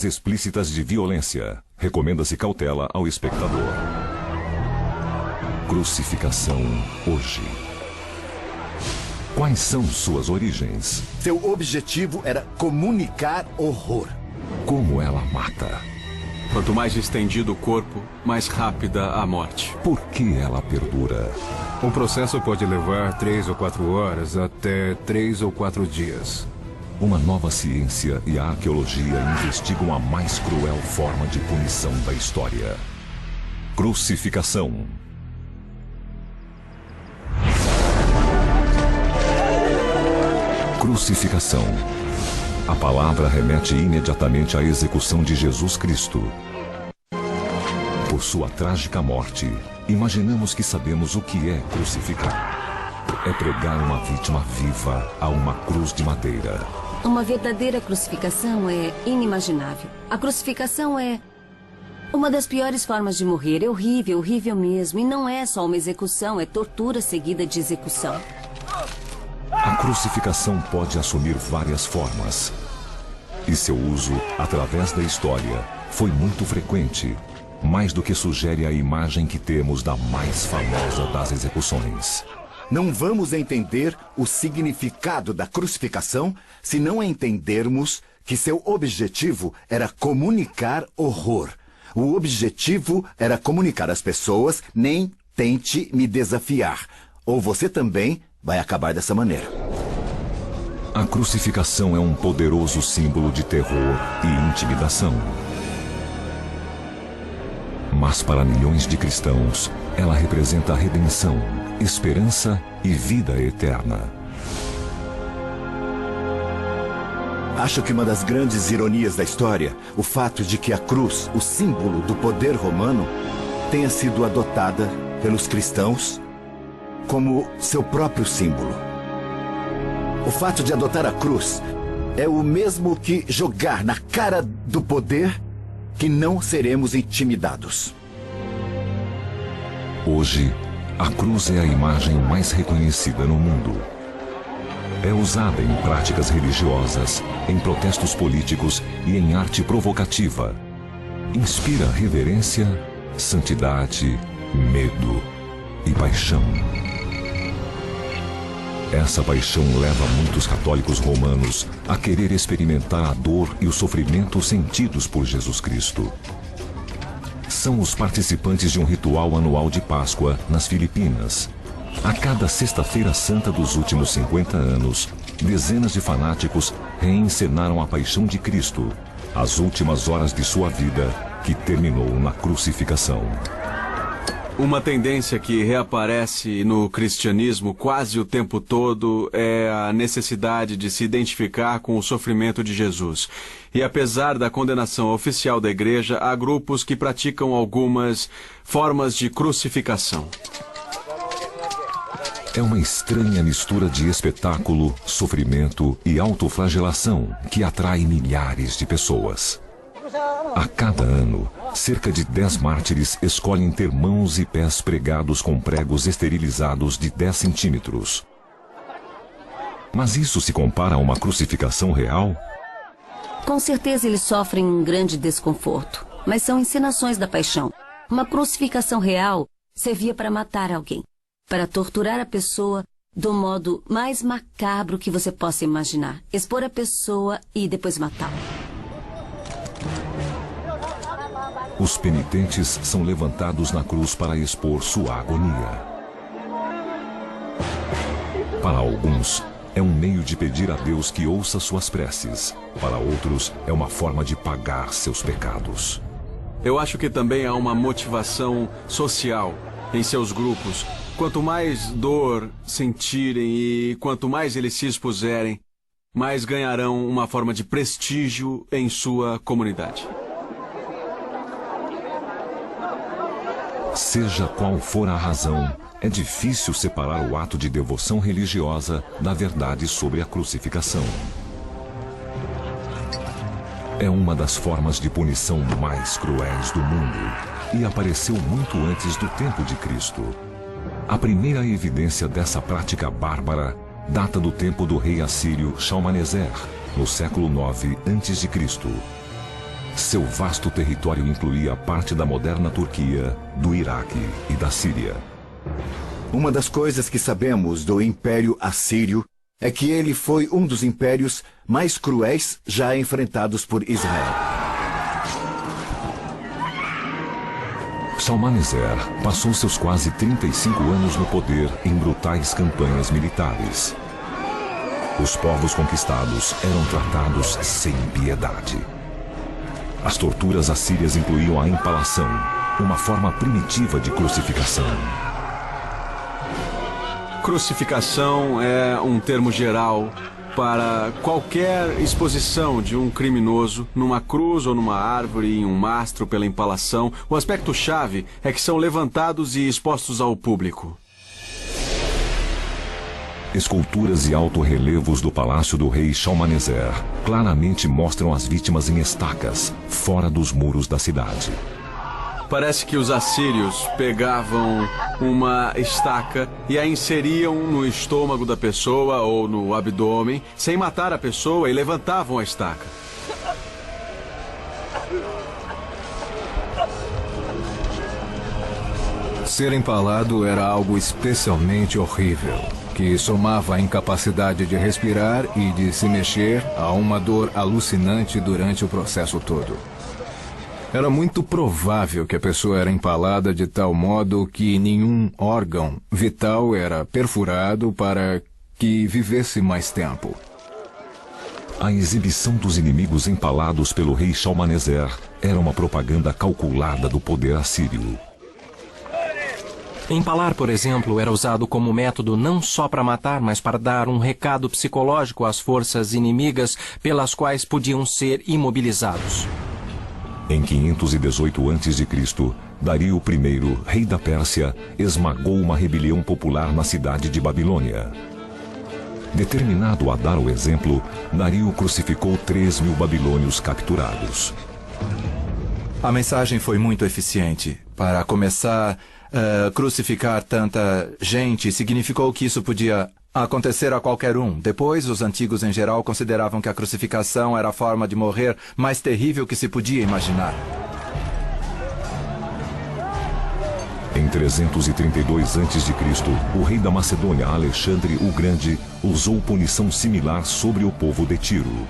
explícitas de violência. Recomenda-se cautela ao espectador. Crucificação hoje. Quais são suas origens? Seu objetivo era comunicar horror. Como ela mata? Quanto mais estendido o corpo, mais rápida a morte. Por que ela perdura? O processo pode levar 3 ou 4 horas até 3 ou 4 dias. Uma nova ciência e a arqueologia investigam a mais cruel forma de punição da história. Crucificação. Crucificação. A palavra remete imediatamente à execução de Jesus Cristo. Por sua trágica morte, imaginamos que sabemos o que é crucificar. É pregar uma vítima viva a uma cruz de madeira. Uma verdadeira crucificação é inimaginável. A crucificação é uma das piores formas de morrer. É horrível, horrível mesmo. E não é só uma execução, é tortura seguida de execução. A crucificação pode assumir várias formas. E seu uso, através da história, foi muito frequente, mais do que sugere a imagem que temos da mais famosa das execuções. Não vamos entender o significado da crucificação se não entendermos que seu objetivo era comunicar horror. O objetivo era comunicar às pessoas: nem tente me desafiar, ou você também vai acabar dessa maneira. A crucificação é um poderoso símbolo de terror e intimidação. Mas para milhões de cristãos, ela representa a redenção, esperança e vida eterna. Acho que uma das grandes ironias da história, o fato de que a cruz, o símbolo do poder romano, tenha sido adotada pelos cristãos como seu próprio símbolo. O fato de adotar a cruz é o mesmo que jogar na cara do poder que não seremos intimidados. Hoje, a cruz é a imagem mais reconhecida no mundo. É usada em práticas religiosas, em protestos políticos e em arte provocativa. Inspira reverência, santidade, medo e paixão. Essa paixão leva muitos católicos romanos a querer experimentar a dor e o sofrimento sentidos por Jesus Cristo. São os participantes de um ritual anual de Páscoa nas Filipinas. A cada sexta-feira santa dos últimos 50 anos, dezenas de fanáticos reencenaram a paixão de Cristo, as últimas horas de sua vida, que terminou na crucificação. Uma tendência que reaparece no cristianismo quase o tempo todo é a necessidade de se identificar com o sofrimento de Jesus. E apesar da condenação oficial da igreja, há grupos que praticam algumas formas de crucificação. É uma estranha mistura de espetáculo, sofrimento e autoflagelação que atrai milhares de pessoas. A cada ano, cerca de 10 mártires escolhem ter mãos e pés pregados com pregos esterilizados de 10 centímetros. Mas isso se compara a uma crucificação real? Com certeza eles sofrem um grande desconforto, mas são encenações da paixão. Uma crucificação real servia para matar alguém, para torturar a pessoa do modo mais macabro que você possa imaginar. Expor a pessoa e depois matá-la. Os penitentes são levantados na cruz para expor sua agonia. Para alguns, é um meio de pedir a Deus que ouça suas preces. Para outros, é uma forma de pagar seus pecados. Eu acho que também há uma motivação social em seus grupos. Quanto mais dor sentirem e quanto mais eles se expuserem, mais ganharão uma forma de prestígio em sua comunidade. Seja qual for a razão, é difícil separar o ato de devoção religiosa da verdade sobre a crucificação. É uma das formas de punição mais cruéis do mundo e apareceu muito antes do tempo de Cristo. A primeira evidência dessa prática bárbara data do tempo do rei assírio Shalmaneser, no século IX a.C. Seu vasto território incluía parte da moderna Turquia, do Iraque e da Síria. Uma das coisas que sabemos do Império Assírio é que ele foi um dos impérios mais cruéis já enfrentados por Israel. Shalmaneser passou seus quase 35 anos no poder em brutais campanhas militares. Os povos conquistados eram tratados sem piedade. As torturas assírias incluíam a empalação, uma forma primitiva de crucificação. Crucificação é um termo geral para qualquer exposição de um criminoso numa cruz ou numa árvore, em um mastro pela empalação. O aspecto-chave é que são levantados e expostos ao público. Esculturas e altorrelevos do palácio do rei Shalmaneser claramente mostram as vítimas em estacas, fora dos muros da cidade. Parece que os assírios pegavam uma estaca e a inseriam no estômago da pessoa ou no abdômen, sem matar a pessoa, e levantavam a estaca. Ser empalado era algo especialmente horrível, que somava a incapacidade de respirar e de se mexer a uma dor alucinante durante o processo todo. Era muito provável que a pessoa era empalada de tal modo que nenhum órgão vital era perfurado para que vivesse mais tempo. A exibição dos inimigos empalados pelo rei Shalmaneser era uma propaganda calculada do poder assírio. Empalar, por exemplo, era usado como método não só para matar, mas para dar um recado psicológico às forças inimigas pelas quais podiam ser imobilizados. Em 518 a.C., Dario I, rei da Pérsia, esmagou uma rebelião popular na cidade de Babilônia. Determinado a dar o exemplo, Dario crucificou 3.000 babilônios capturados. A mensagem foi muito eficiente. Para começar, crucificar tanta gente significou que isso podia acontecer a qualquer um. Depois, os antigos em geral consideravam que a crucificação era a forma de morrer mais terrível que se podia imaginar. Em 332 a.C., o rei da Macedônia, Alexandre o Grande, usou punição similar sobre o povo de Tiro.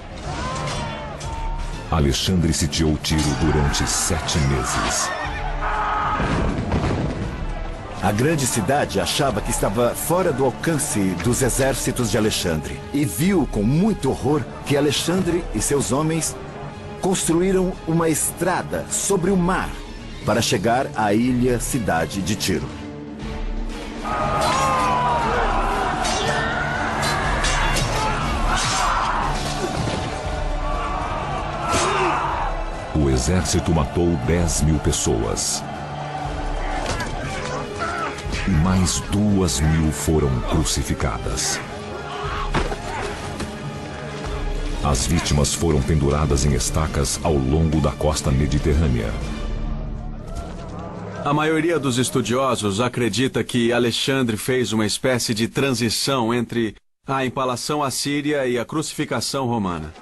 Alexandre sitiou Tiro durante 7 meses. A grande cidade achava que estava fora do alcance dos exércitos de Alexandre e viu com muito horror que Alexandre e seus homens construíram uma estrada sobre o mar para chegar à ilha-cidade de Tiro. O exército matou 10.000 pessoas. E mais 2.000 foram crucificadas. As vítimas foram penduradas em estacas ao longo da costa mediterrânea. A maioria dos estudiosos acredita que Alexandre fez uma espécie de transição entre a empalação assíria e a crucificação romana.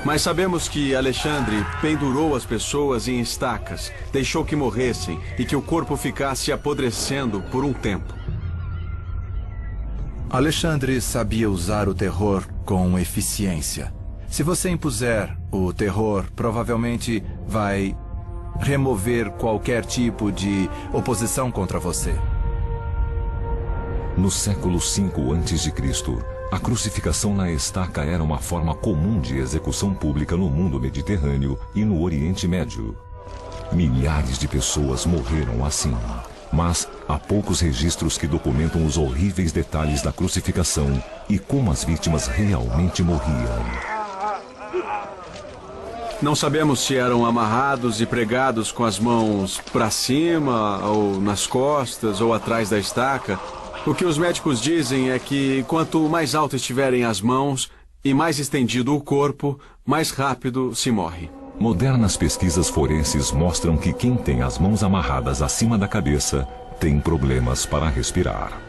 Mas sabemos que Alexandre pendurou as pessoas em estacas, deixou que morressem e que o corpo ficasse apodrecendo por um tempo. Alexandre sabia usar o terror com eficiência. Se você impuser o terror, provavelmente vai remover qualquer tipo de oposição contra você. No século V a.C., a crucificação na estaca era uma forma comum de execução pública no mundo mediterrâneo e no Oriente Médio. Milhares de pessoas morreram assim, mas há poucos registros que documentam os horríveis detalhes da crucificação e como as vítimas realmente morriam. Não sabemos se eram amarrados e pregados com as mãos para cima, ou nas costas, ou atrás da estaca. O que os médicos dizem é que quanto mais alto estiverem as mãos e mais estendido o corpo, mais rápido se morre. Modernas pesquisas forenses mostram que quem tem as mãos amarradas acima da cabeça tem problemas para respirar.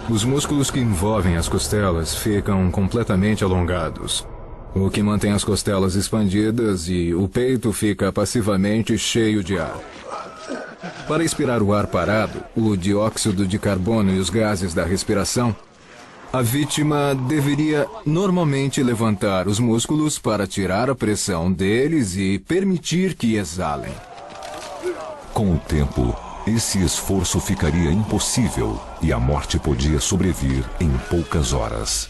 Os músculos que envolvem as costelas ficam completamente alongados. o que mantém as costelas expandidas e o peito fica passivamente cheio de ar. Para expirar o ar parado, o dióxido de carbono e os gases da respiração, a vítima deveria normalmente levantar os músculos para tirar a pressão deles e permitir que exalem. Com o tempo, esse esforço ficaria impossível e a morte podia sobrevir em poucas horas.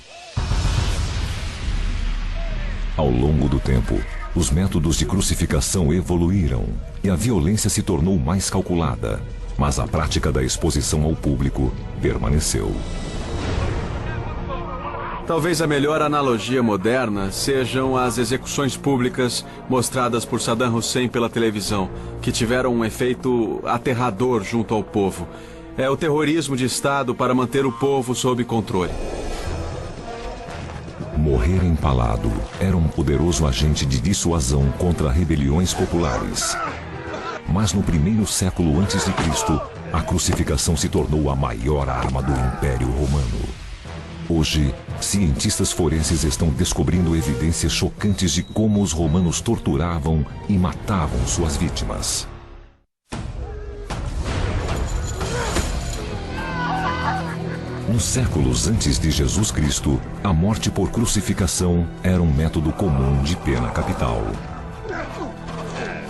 Ao longo do tempo, os métodos de crucificação evoluíram e a violência se tornou mais calculada, mas a prática da exposição ao público permaneceu. Talvez a melhor analogia moderna sejam as execuções públicas mostradas por Saddam Hussein pela televisão, que tiveram um efeito aterrador junto ao povo. É o terrorismo de Estado para manter o povo sob controle. Morrer empalado era um poderoso agente de dissuasão contra rebeliões populares. Mas no primeiro século antes de Cristo, a crucificação se tornou a maior arma do Império Romano. Hoje, cientistas forenses estão descobrindo evidências chocantes de como os romanos torturavam e matavam suas vítimas. Nos séculos antes de Jesus Cristo, a morte por crucificação era um método comum de pena capital.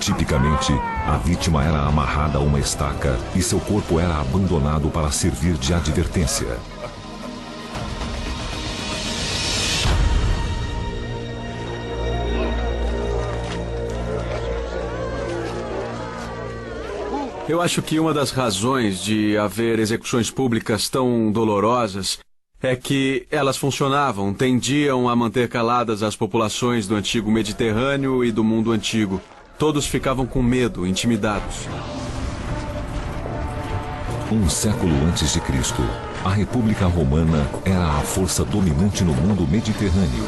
Tipicamente, a vítima era amarrada a uma estaca e seu corpo era abandonado para servir de advertência. Eu acho que uma das razões de haver execuções públicas tão dolorosas é que elas funcionavam, tendiam a manter caladas as populações do antigo Mediterrâneo e do mundo antigo. Todos ficavam com medo, intimidados. Um século antes de Cristo, a República Romana era a força dominante no mundo mediterrâneo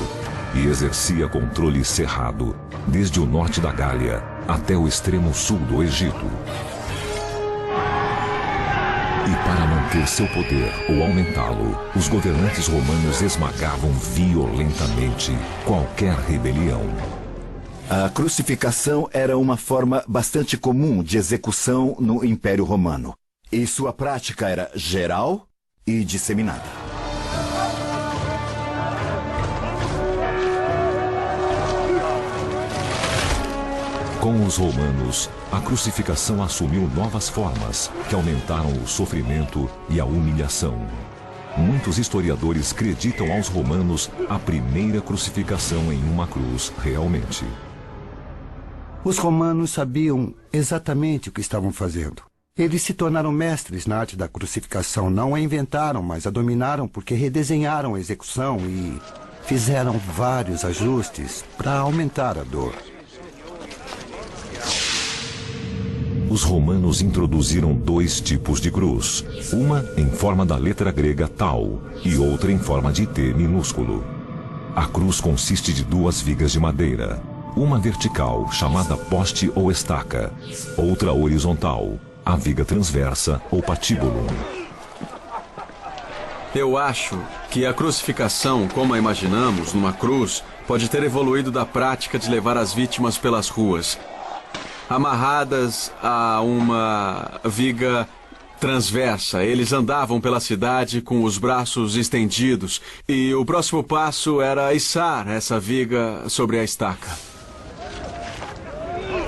e exercia controle cerrado, desde o norte da Gália até o extremo sul do Egito. E para manter seu poder ou aumentá-lo, os governantes romanos esmagavam violentamente qualquer rebelião. A crucificação era uma forma bastante comum de execução no Império Romano. E sua prática era geral e disseminada. Com os romanos, a crucificação assumiu novas formas que aumentaram o sofrimento e a humilhação. Muitos historiadores acreditam aos romanos a primeira crucificação em uma cruz realmente. Os romanos sabiam exatamente o que estavam fazendo. Eles se tornaram mestres na arte da crucificação. Não a inventaram, mas a dominaram porque redesenharam a execução e fizeram vários ajustes para aumentar a dor. Os romanos introduziram dois tipos de cruz, uma em forma da letra grega tau e outra em forma de T minúsculo. A cruz consiste de duas vigas de madeira, uma vertical, chamada poste ou estaca, outra horizontal, a viga transversa ou patíbulo. Eu acho que a crucificação, como a imaginamos, numa cruz, pode ter evoluído da prática de levar as vítimas pelas ruas, amarradas a uma viga transversa. Eles andavam pela cidade com os braços estendidos e o próximo passo era içar essa viga sobre a estaca.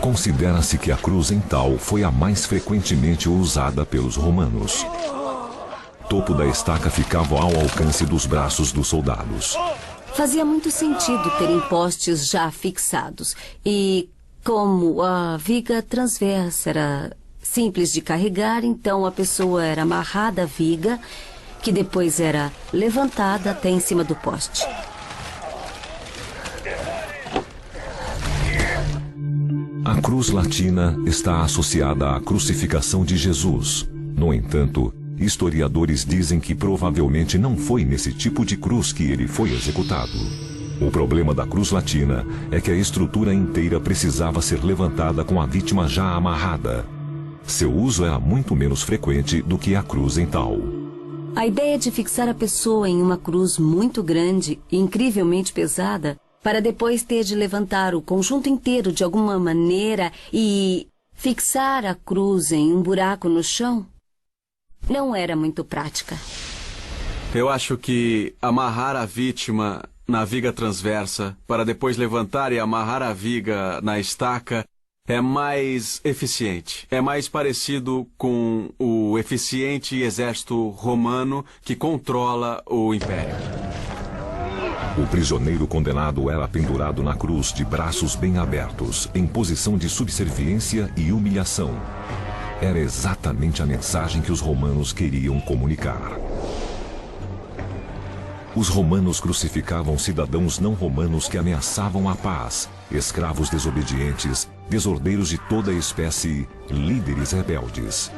Considera-se que a cruz em tal foi a mais frequentemente usada pelos romanos. O topo da estaca ficava ao alcance dos braços dos soldados. Fazia muito sentido terem postes já fixados e como a viga transversa era simples de carregar, então a pessoa era amarrada à viga, que depois era levantada até em cima do poste. A cruz latina está associada à crucificação de Jesus. No entanto, historiadores dizem que provavelmente não foi nesse tipo de cruz que ele foi executado. O problema da cruz latina é que a estrutura inteira precisava ser levantada com a vítima já amarrada. Seu uso era muito menos frequente do que a cruz em tal. A ideia de fixar a pessoa em uma cruz muito grande e incrivelmente pesada para depois ter de levantar o conjunto inteiro de alguma maneira e fixar a cruz em um buraco no chão, não era muito prática. Eu acho que amarrar a vítima na viga transversa, para depois levantar e amarrar a viga na estaca, é mais eficiente. É mais parecido com o eficiente exército romano que controla o império. O prisioneiro condenado era pendurado na cruz de braços bem abertos, em posição de subserviência e humilhação. Era exatamente a mensagem que os romanos queriam comunicar. Os romanos crucificavam cidadãos não romanos que ameaçavam a paz, escravos desobedientes, desordeiros de toda espécie, líderes rebeldes.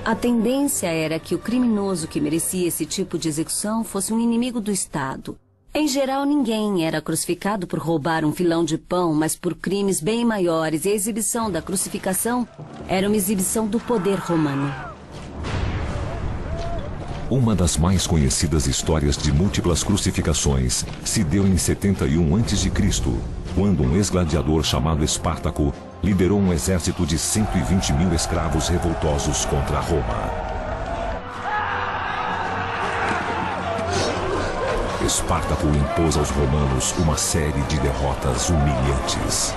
A tendência era que o criminoso que merecia esse tipo de execução fosse um inimigo do Estado. Em geral, ninguém era crucificado por roubar um filão de pão, mas por crimes bem maiores, e a exibição da crucificação era uma exibição do poder romano. Uma das mais conhecidas histórias de múltiplas crucificações se deu em 71 a.C., quando um ex-gladiador chamado Espartaco liderou um exército de 120 mil escravos revoltosos contra Roma. Espartaco impôs aos romanos uma série de derrotas humilhantes.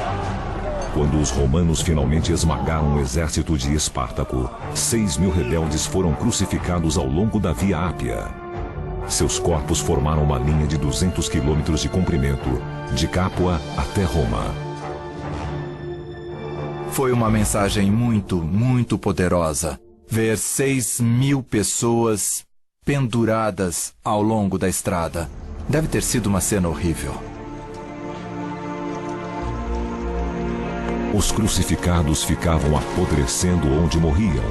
Quando os romanos finalmente esmagaram o exército de Espartaco, 6.000 rebeldes foram crucificados ao longo da Via Ápia. Seus corpos formaram uma linha de 200 quilômetros de comprimento, de Capua até Roma. Foi uma mensagem muito poderosa. Ver 6.000 pessoas penduradas ao longo da estrada. Deve ter sido uma cena horrível. Os crucificados ficavam apodrecendo onde morriam,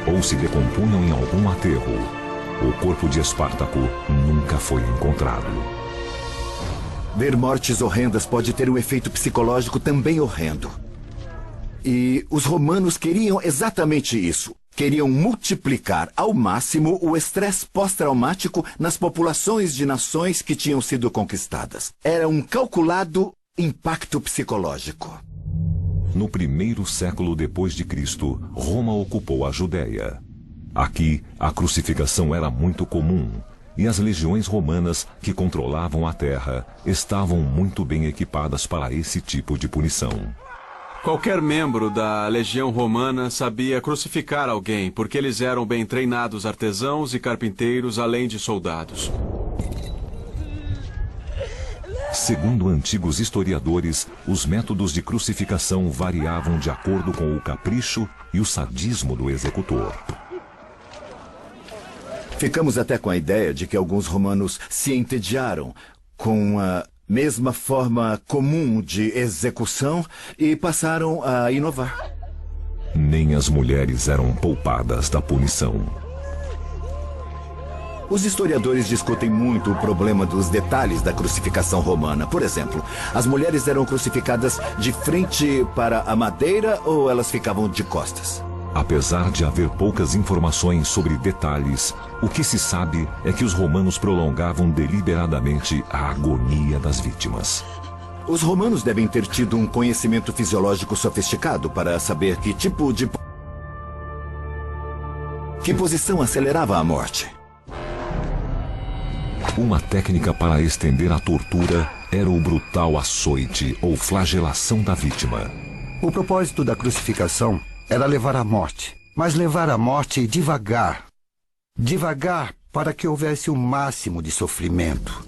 ou se decompunham em algum aterro. O corpo de Espartaco nunca foi encontrado. Ver mortes horrendas pode ter um efeito psicológico também horrendo. E os romanos queriam exatamente isso. Queriam multiplicar ao máximo o estresse pós-traumático nas populações de nações que tinham sido conquistadas. Era um calculado impacto psicológico. No primeiro século depois de Cristo, Roma ocupou a Judéia. Aqui, a crucificação era muito comum, e as legiões romanas que controlavam a terra estavam muito bem equipadas para esse tipo de punição. Qualquer membro da legião romana sabia crucificar alguém, porque eles eram bem treinados artesãos e carpinteiros, além de soldados. Segundo antigos historiadores, os métodos de crucificação variavam de acordo com o capricho e o sadismo do executor. Ficamos até com a ideia de que alguns romanos se entediaram com a mesma forma comum de execução e passaram a inovar. Nem as mulheres eram poupadas da punição. Os historiadores discutem muito o problema dos detalhes da crucificação romana. Por exemplo, as mulheres eram crucificadas de frente para a madeira ou elas ficavam de costas? Apesar de haver poucas informações sobre detalhes, o que se sabe é que os romanos prolongavam deliberadamente a agonia das vítimas. Os romanos devem ter tido um conhecimento fisiológico sofisticado para saber que tipo de... que posição acelerava a morte. Uma técnica para estender a tortura era o brutal açoite ou flagelação da vítima. O propósito da crucificação era levar à morte, mas levar à morte devagar. Devagar para que houvesse o máximo de sofrimento.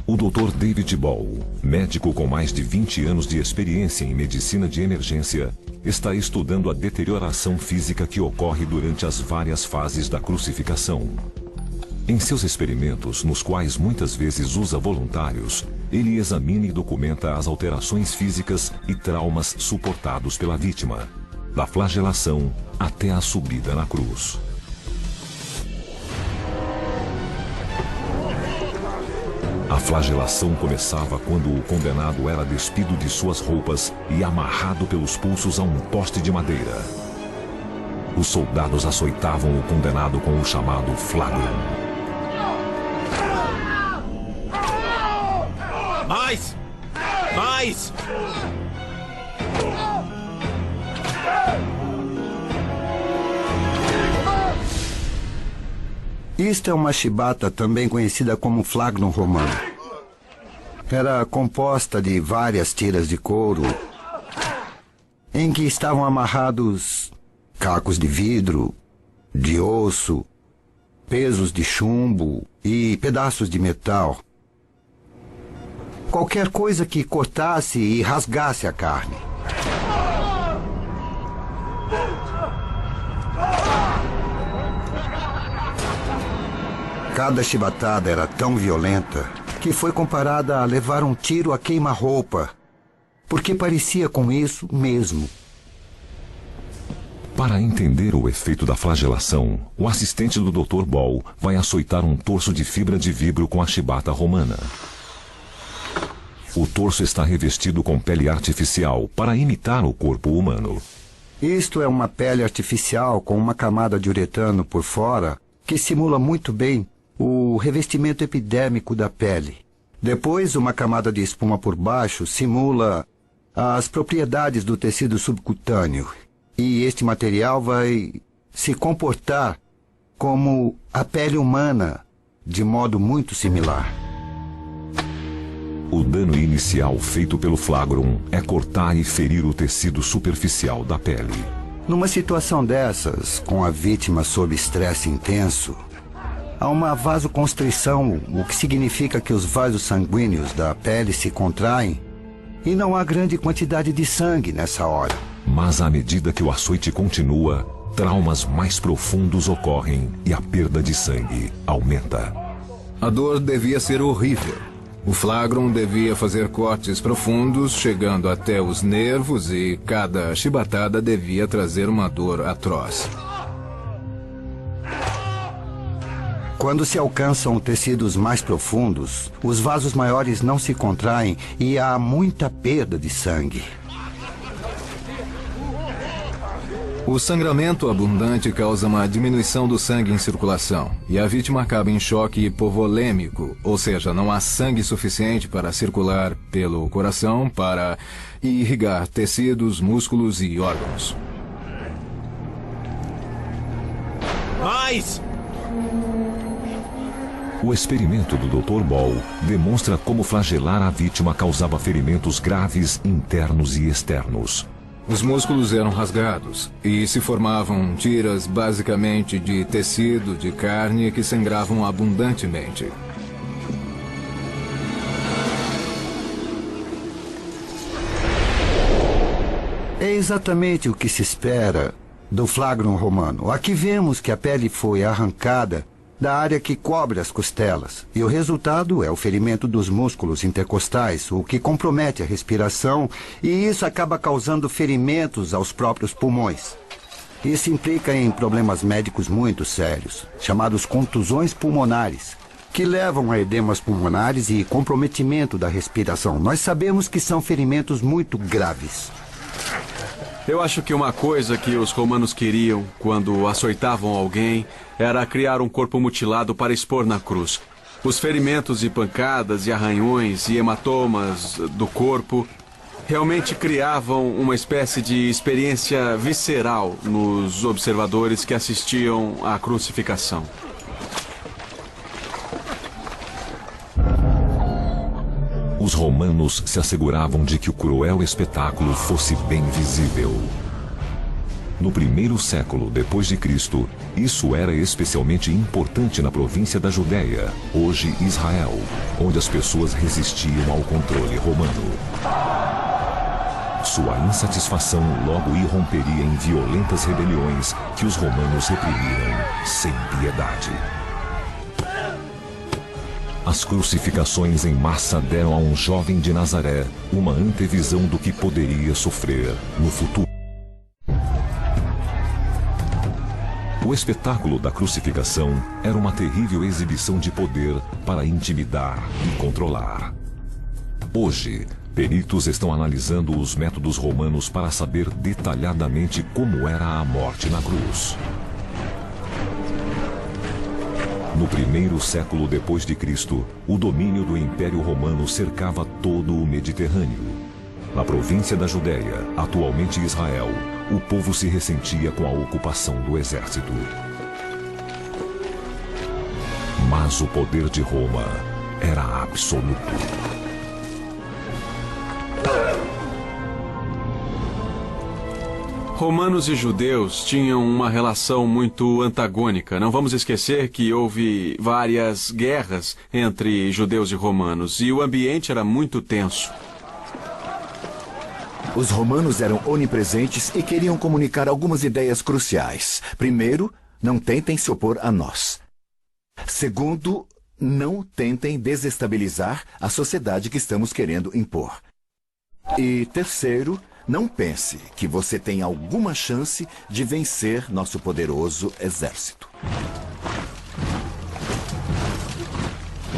O Dr. David Ball, médico com mais de 20 anos de experiência em medicina de emergência, está estudando a deterioração física que ocorre durante as várias fases da crucificação. Em seus experimentos, nos quais muitas vezes usa voluntários, ele examina e documenta as alterações físicas e traumas suportados pela vítima, da flagelação até a subida na cruz. A flagelação começava quando o condenado era despido de suas roupas e amarrado pelos pulsos a um poste de madeira. Os soldados açoitavam o condenado com o chamado flagrum. Mais! Mais! Isto é uma chibata, também conhecida como flagrum romano. Era composta de várias tiras de couro em que estavam amarrados cacos de vidro, de osso, pesos de chumbo e pedaços de metal. Qualquer coisa que cortasse e rasgasse a carne. Cada chibatada era tão violenta que foi comparada a levar um tiro a queima-roupa, porque parecia com isso mesmo. Para entender o efeito da flagelação, o assistente do Dr. Ball vai açoitar um torso de fibra de vidro com a chibata romana. O torso está revestido com pele artificial para imitar o corpo humano. Isto é uma pele artificial com uma camada de uretano por fora que simula muito bem o revestimento epidérmico da pele. Depois, uma camada de espuma por baixo simula as propriedades do tecido subcutâneo. E este material vai se comportar como a pele humana, de modo muito similar. O dano inicial feito pelo flagrum é cortar e ferir o tecido superficial da pele. Numa situação dessas, com a vítima sob estresse intenso, há uma vasoconstrição, o que significa que os vasos sanguíneos da pele se contraem e não há grande quantidade de sangue nessa hora. Mas à medida que o açoite continua, traumas mais profundos ocorrem e a perda de sangue aumenta. A dor devia ser horrível. O flagrum devia fazer cortes profundos, chegando até os nervos, e cada chibatada devia trazer uma dor atroz. Quando se alcançam tecidos mais profundos, os vasos maiores não se contraem e há muita perda de sangue. O sangramento abundante causa uma diminuição do sangue em circulação, e a vítima acaba em choque hipovolêmico, ou seja, não há sangue suficiente para circular pelo coração para irrigar tecidos, músculos e órgãos. Mais! O experimento do Dr. Ball demonstra como flagelar a vítima causava ferimentos graves internos e externos. Os músculos eram rasgados e se formavam tiras basicamente de tecido de carne que sangravam abundantemente. É exatamente o que se espera do flagrum romano. Aqui vemos que a pele foi arrancada da área que cobre as costelas, e o resultado é o ferimento dos músculos intercostais, o que compromete a respiração, e isso acaba causando ferimentos aos próprios pulmões. Isso implica em problemas médicos muito sérios, chamados contusões pulmonares, que levam a edemas pulmonares e comprometimento da respiração. Nós sabemos que são ferimentos muito graves. Eu acho que uma coisa que os romanos queriam quando açoitavam alguém era criar um corpo mutilado para expor na cruz. Os ferimentos e pancadas e arranhões e hematomas do corpo realmente criavam uma espécie de experiência visceral nos observadores que assistiam à crucificação. Os romanos se asseguravam de que o cruel espetáculo fosse bem visível. No primeiro século depois de Cristo, isso era especialmente importante na província da Judéia, hoje Israel, onde as pessoas resistiam ao controle romano. Sua insatisfação logo irromperia em violentas rebeliões que os romanos reprimiram sem piedade. As crucificações em massa deram a um jovem de Nazaré uma antevisão do que poderia sofrer no futuro. O espetáculo da crucificação era uma terrível exibição de poder para intimidar e controlar. Hoje, peritos estão analisando os métodos romanos para saber detalhadamente como era a morte na cruz. No primeiro século depois de Cristo, o domínio do Império Romano cercava todo o Mediterrâneo. Na província da Judéia, atualmente Israel, o povo se ressentia com a ocupação do exército. Mas o poder de Roma era absoluto. Romanos e judeus tinham uma relação muito antagônica. Não vamos esquecer que houve várias guerras entre judeus e romanos e o ambiente era muito tenso. Os romanos eram onipresentes e queriam comunicar algumas ideias cruciais. Primeiro, não tentem se opor a nós. Segundo, não tentem desestabilizar a sociedade que estamos querendo impor. E terceiro, não pense que você tem alguma chance de vencer nosso poderoso exército.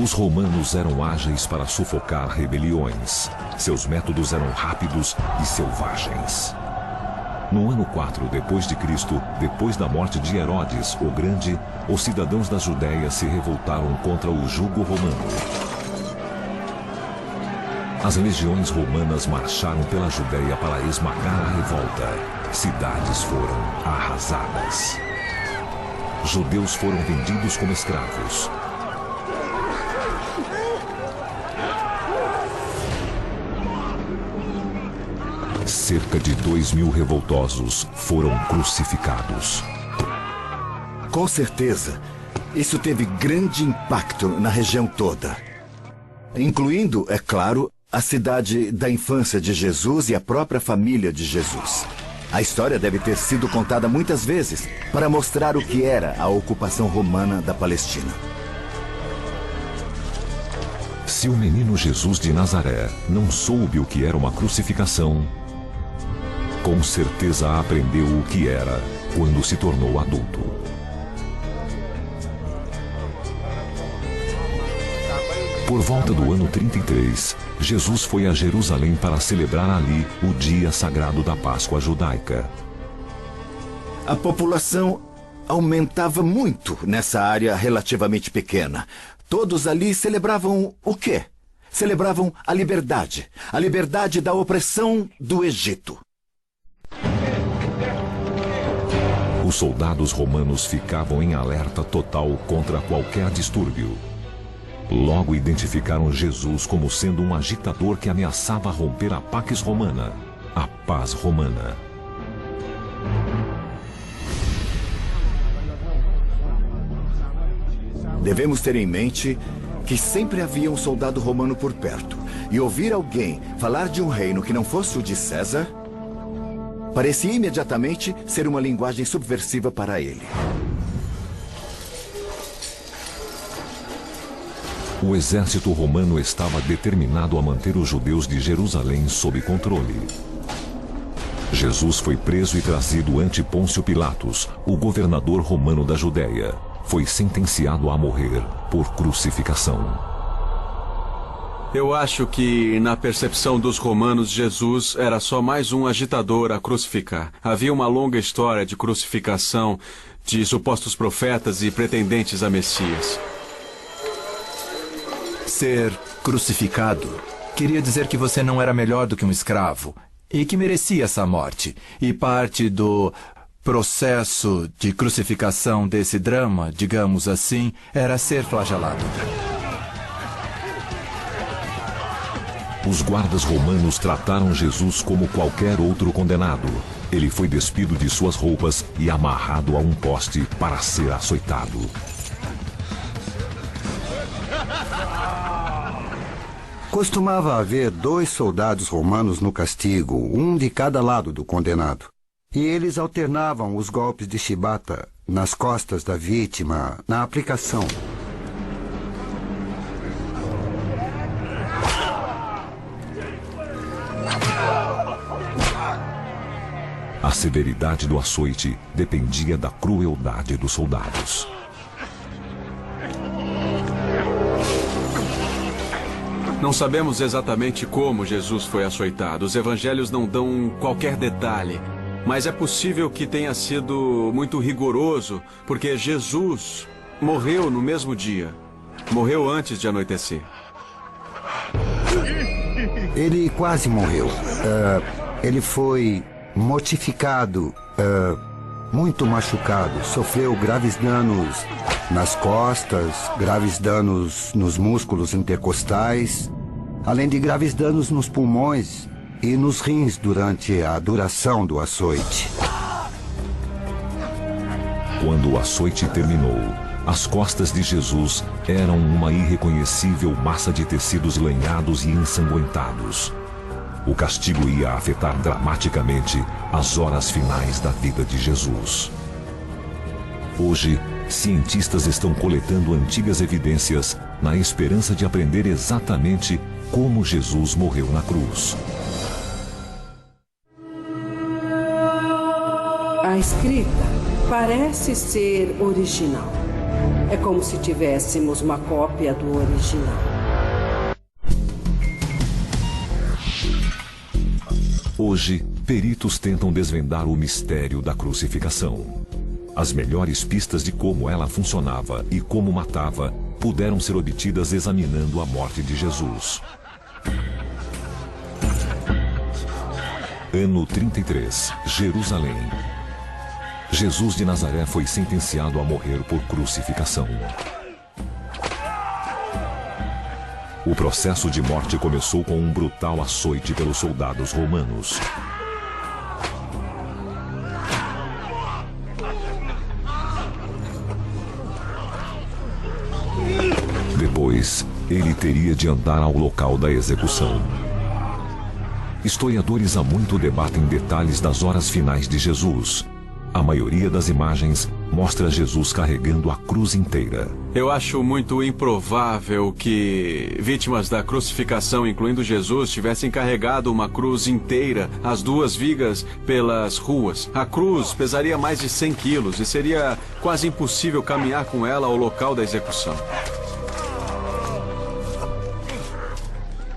Os romanos eram ágeis para sufocar rebeliões. Seus métodos eram rápidos e selvagens. No ano 4 depois de Cristo, depois da morte de Herodes o Grande, os cidadãos da Judéia se revoltaram contra o jugo romano. As legiões romanas marcharam pela Judéia para esmagar a revolta. Cidades foram arrasadas. Judeus foram vendidos como escravos. Cerca de 2.000 revoltosos foram crucificados. Com certeza, isso teve grande impacto na região toda. Incluindo, é claro, a cidade da infância de Jesus e a própria família de Jesus. A história deve ter sido contada muitas vezes para mostrar o que era a ocupação romana da Palestina. Se o menino Jesus de Nazaré não soube o que era uma crucificação, com certeza aprendeu o que era quando se tornou adulto. Por volta do ano 33, Jesus foi a Jerusalém para celebrar ali o dia sagrado da Páscoa judaica. A população aumentava muito nessa área relativamente pequena. Todos ali celebravam o quê? Celebravam a liberdade da opressão do Egito. Os soldados romanos ficavam em alerta total contra qualquer distúrbio. Logo identificaram Jesus como sendo um agitador que ameaçava romper a Pax Romana, a paz romana. Devemos ter em mente que sempre havia um soldado romano por perto, e ouvir alguém falar de um reino que não fosse o de César parecia imediatamente ser uma linguagem subversiva para ele. O exército romano estava determinado a manter os judeus de Jerusalém sob controle. Jesus foi preso e trazido ante Pôncio Pilatos, o governador romano da Judéia. Foi sentenciado a morrer por crucificação. Eu acho que, na percepção dos romanos, Jesus era só mais um agitador a crucificar. Havia uma longa história de crucificação de supostos profetas e pretendentes a Messias. Ser crucificado queria dizer que você não era melhor do que um escravo e que merecia essa morte. E parte do processo de crucificação desse drama, digamos assim, era ser flagelado. Os guardas romanos trataram Jesus como qualquer outro condenado. Ele foi despido de suas roupas e amarrado a um poste para ser açoitado. Costumava haver 2 soldados romanos no castigo, um de cada lado do condenado. E eles alternavam os golpes de chibata nas costas da vítima na aplicação. A severidade do açoite dependia da crueldade dos soldados. Não sabemos exatamente como Jesus foi açoitado. Os evangelhos não dão qualquer detalhe. Mas é possível que tenha sido muito rigoroso, porque Jesus morreu no mesmo dia. Morreu antes de anoitecer. Ele quase morreu. Ele foi mortificado, muito machucado. Sofreu graves danos nas costas, graves danos nos músculos intercostais, além de graves danos nos pulmões e nos rins durante a duração do açoite. Quando o açoite terminou, as costas de Jesus eram uma irreconhecível massa de tecidos lanhados e ensanguentados. O castigo ia afetar dramaticamente as horas finais da vida de Jesus. Hoje, cientistas estão coletando antigas evidências na esperança de aprender exatamente como Jesus morreu na cruz. A escrita parece ser original. É como se tivéssemos uma cópia do original. Hoje, peritos tentam desvendar o mistério da crucificação. As melhores pistas de como ela funcionava e como matava puderam ser obtidas examinando a morte de Jesus. Ano 33, Jerusalém. Jesus de Nazaré foi sentenciado a morrer por crucificação. O processo de morte começou com um brutal açoite pelos soldados romanos. Depois, ele teria de andar ao local da execução. Historiadores há muito debatem detalhes das horas finais de Jesus. A maioria das imagens mostra Jesus carregando a cruz inteira. Eu acho muito improvável que vítimas da crucificação, incluindo Jesus, tivessem carregado uma cruz inteira, as duas vigas, pelas ruas. A cruz pesaria mais de 100 quilos e seria quase impossível caminhar com ela ao local da execução.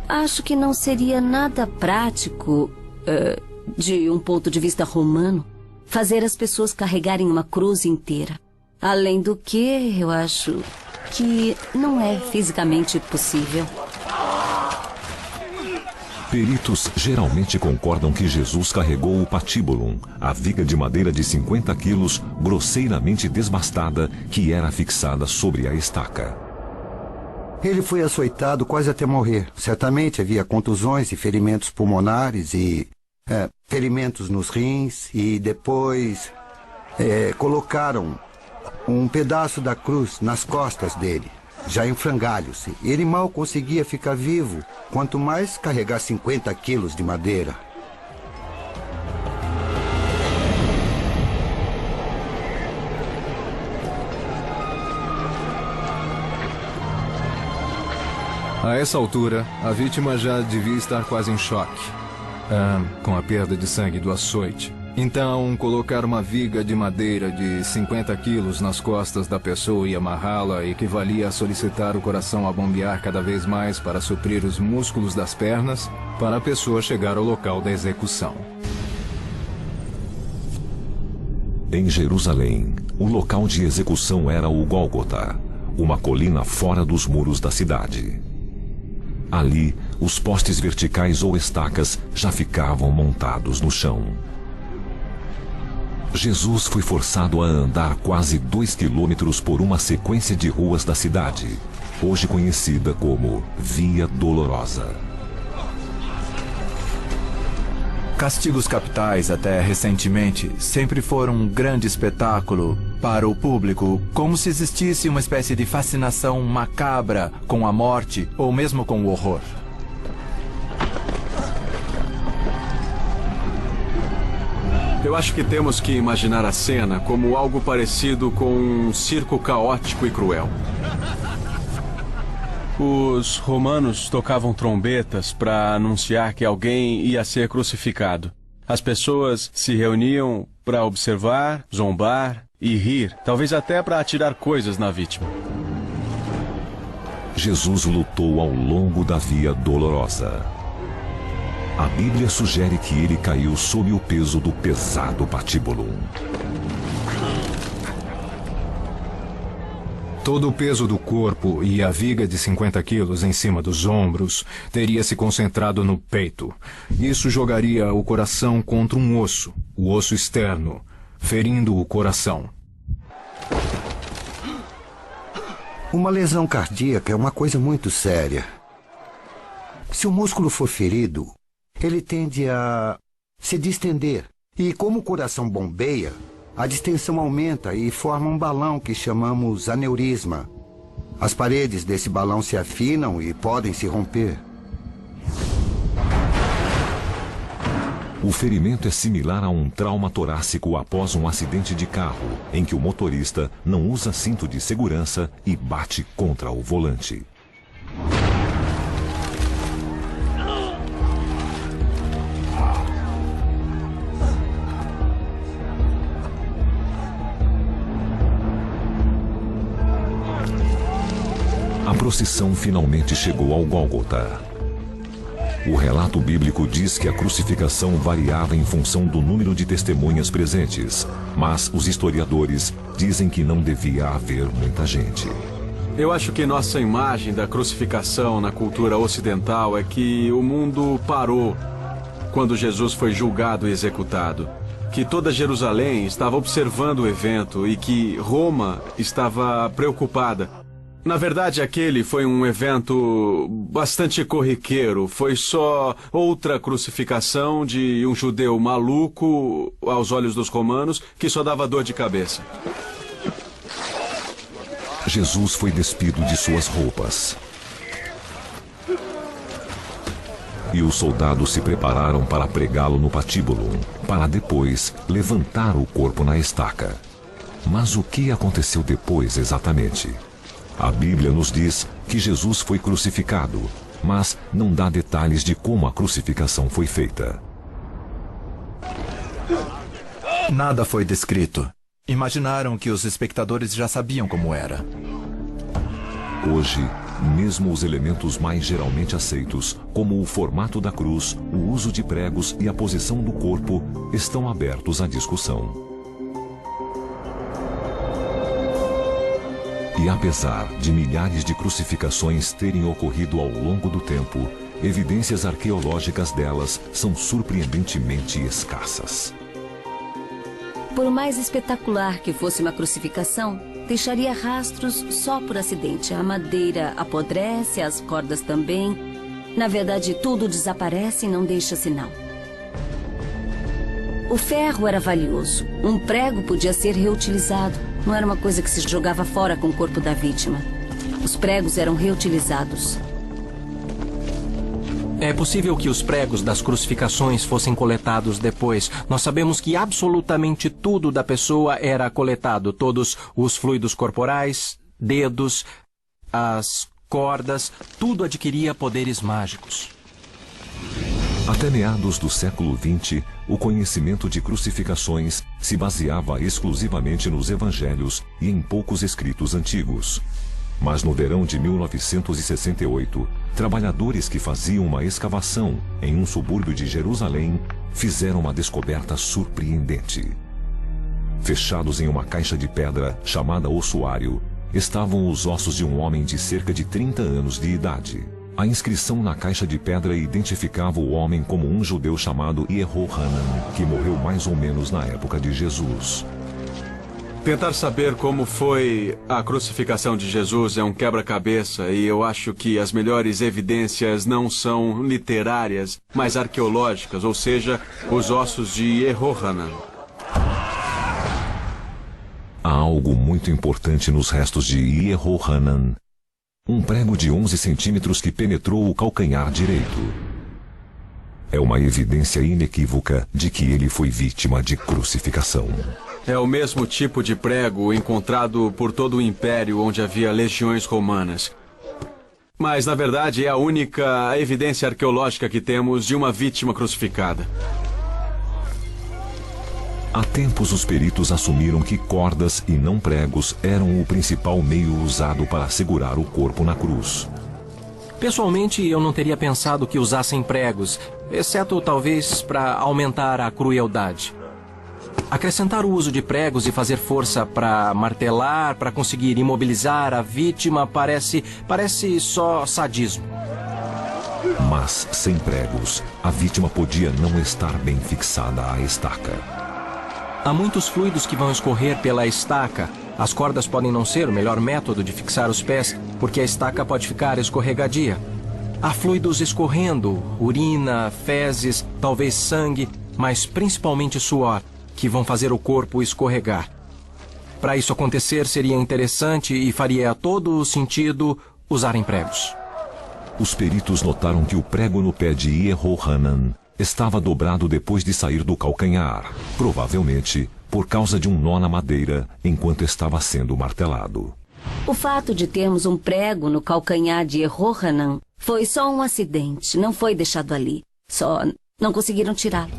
Acho que não seria nada prático, de um ponto de vista romano, fazer as pessoas carregarem uma cruz inteira. Além do que, eu acho que não é fisicamente possível. Peritos geralmente concordam que Jesus carregou o patíbolum, a viga de madeira de 50 quilos, grosseiramente desbastada, que era fixada sobre a estaca. Ele foi açoitado quase até morrer. Certamente havia contusões e ferimentos pulmonares e ferimentos nos rins. E depois colocaram um pedaço da cruz nas costas dele, já em frangalhos. Ele mal conseguia ficar vivo, quanto mais carregar 50 quilos de madeira. A essa altura, a vítima já devia estar quase em choque, com a perda de sangue do açoite. Então, colocar uma viga de madeira de 50 quilos nas costas da pessoa e amarrá-la equivalia a solicitar o coração a bombear cada vez mais para suprir os músculos das pernas para a pessoa chegar ao local da execução. Em Jerusalém, o local de execução era o Gólgota, uma colina fora dos muros da cidade. Ali, os postes verticais ou estacas já ficavam montados no chão. Jesus foi forçado a andar quase 2 quilômetros por uma sequência de ruas da cidade, hoje conhecida como Via Dolorosa. Castigos capitais, até recentemente, sempre foram um grande espetáculo para o público, como se existisse uma espécie de fascinação macabra com a morte ou mesmo com o horror. Eu acho que temos que imaginar a cena como algo parecido com um circo caótico e cruel. Os romanos tocavam trombetas para anunciar que alguém ia ser crucificado. As pessoas se reuniam para observar, zombar e rir, talvez até para atirar coisas na vítima. Jesus lutou ao longo da Via Dolorosa. A Bíblia sugere que ele caiu sob o peso do pesado patíbulo. Todo o peso do corpo e a viga de 50 quilos em cima dos ombros teria se concentrado no peito. Isso jogaria o coração contra um osso, o osso externo, ferindo o coração. Uma lesão cardíaca é uma coisa muito séria. Se o músculo for ferido, ele tende a se distender. E como o coração bombeia, a distensão aumenta e forma um balão que chamamos aneurisma. As paredes desse balão se afinam e podem se romper. O ferimento é similar a um trauma torácico após um acidente de carro, em que o motorista não usa cinto de segurança e bate contra o volante. A procissão finalmente chegou ao Gólgota. O relato bíblico diz que a crucificação variava em função do número de testemunhas presentes, mas os historiadores dizem que não devia haver muita gente. Eu acho que nossa imagem da crucificação na cultura ocidental é que o mundo parou quando Jesus foi julgado e executado. Que toda Jerusalém estava observando o evento e que Roma estava preocupada. Na verdade, aquele foi um evento bastante corriqueiro. Foi só outra crucificação de um judeu maluco aos olhos dos romanos que só dava dor de cabeça. Jesus foi despido de suas roupas. E os soldados se prepararam para pregá-lo no patíbulo, para depois levantar o corpo na estaca. Mas o que aconteceu depois exatamente? A Bíblia nos diz que Jesus foi crucificado, mas não dá detalhes de como a crucificação foi feita. Nada foi descrito. Imaginaram que os espectadores já sabiam como era. Hoje, mesmo os elementos mais geralmente aceitos, como o formato da cruz, o uso de pregos e a posição do corpo, estão abertos à discussão. E apesar de milhares de crucificações terem ocorrido ao longo do tempo, evidências arqueológicas delas são surpreendentemente escassas. Por mais espetacular que fosse uma crucificação, deixaria rastros só por acidente. A madeira apodrece, as cordas também. Na verdade, tudo desaparece e não deixa sinal. O ferro era valioso. Um prego podia ser reutilizado. Não era uma coisa que se jogava fora com o corpo da vítima. Os pregos eram reutilizados. É possível que os pregos das crucificações fossem coletados depois. Nós sabemos que absolutamente tudo da pessoa era coletado. Todos os fluidos corporais, dedos, as cordas, tudo adquiria poderes mágicos. Até meados do século XX, o conhecimento de crucificações se baseava exclusivamente nos evangelhos e em poucos escritos antigos. Mas no verão de 1968, trabalhadores que faziam uma escavação em um subúrbio de Jerusalém fizeram uma descoberta surpreendente. Fechados em uma caixa de pedra chamada ossuário, estavam os ossos de um homem de cerca de 30 anos de idade. A inscrição na caixa de pedra identificava o homem como um judeu chamado Yehohanan, que morreu mais ou menos na época de Jesus. Tentar saber como foi a crucificação de Jesus é um quebra-cabeça e eu acho que as melhores evidências não são literárias, mas arqueológicas, ou seja, os ossos de Yehohanan. Há algo muito importante nos restos de Yehohanan. Um prego de 11 centímetros que penetrou o calcanhar direito. É uma evidência inequívoca de que ele foi vítima de crucificação. É o mesmo tipo de prego encontrado por todo o império onde havia legiões romanas. Mas, na verdade, é a única evidência arqueológica que temos de uma vítima crucificada. Há tempos, os peritos assumiram que cordas e não pregos eram o principal meio usado para segurar o corpo na cruz. Pessoalmente, eu não teria pensado que usassem pregos, exceto talvez para aumentar a crueldade. Acrescentar o uso de pregos e fazer força para martelar, para conseguir imobilizar a vítima, parece só sadismo. Mas, sem pregos, a vítima podia não estar bem fixada à estaca. Há muitos fluidos que vão escorrer pela estaca. As cordas podem não ser o melhor método de fixar os pés, porque a estaca pode ficar escorregadia. Há fluidos escorrendo, urina, fezes, talvez sangue, mas principalmente suor, que vão fazer o corpo escorregar. Para isso acontecer, seria interessante e faria todo o sentido usarem pregos. Os peritos notaram que o prego no pé de Yehohanan estava dobrado depois de sair do calcanhar, provavelmente por causa de um nó na madeira enquanto estava sendo martelado. O fato de termos um prego no calcanhar de Yehohanan foi só um acidente, não foi deixado ali. Só não conseguiram tirá-lo.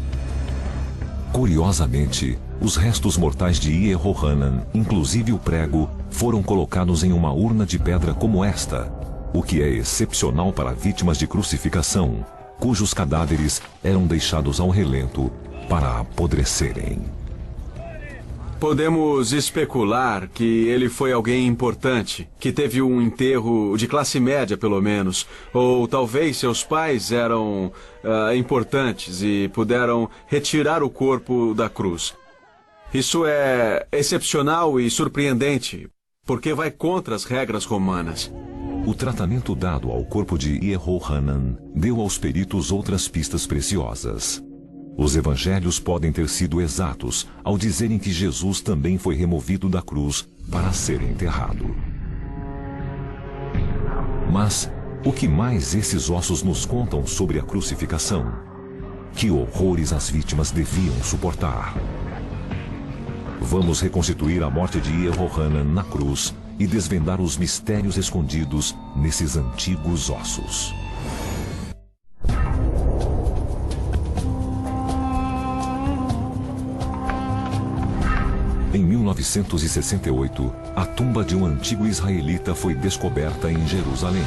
Curiosamente, os restos mortais de Yehohanan, inclusive o prego, foram colocados em uma urna de pedra como esta, o que é excepcional para vítimas de crucificação, cujos cadáveres eram deixados ao relento para apodrecerem. Podemos especular que ele foi alguém importante, que teve um enterro de classe média, pelo menos. Ou talvez seus pais eram importantes e puderam retirar o corpo da cruz. Isso é excepcional e surpreendente, porque vai contra as regras romanas. O tratamento dado ao corpo de Yehohanan deu aos peritos outras pistas preciosas. Os evangelhos podem ter sido exatos ao dizerem que Jesus também foi removido da cruz para ser enterrado. Mas o que mais esses ossos nos contam sobre a crucificação? Que horrores as vítimas deviam suportar? Vamos reconstituir a morte de Yehohanan na cruz e desvendar os mistérios escondidos nesses antigos ossos. Em 1968, a tumba de um antigo israelita foi descoberta em Jerusalém.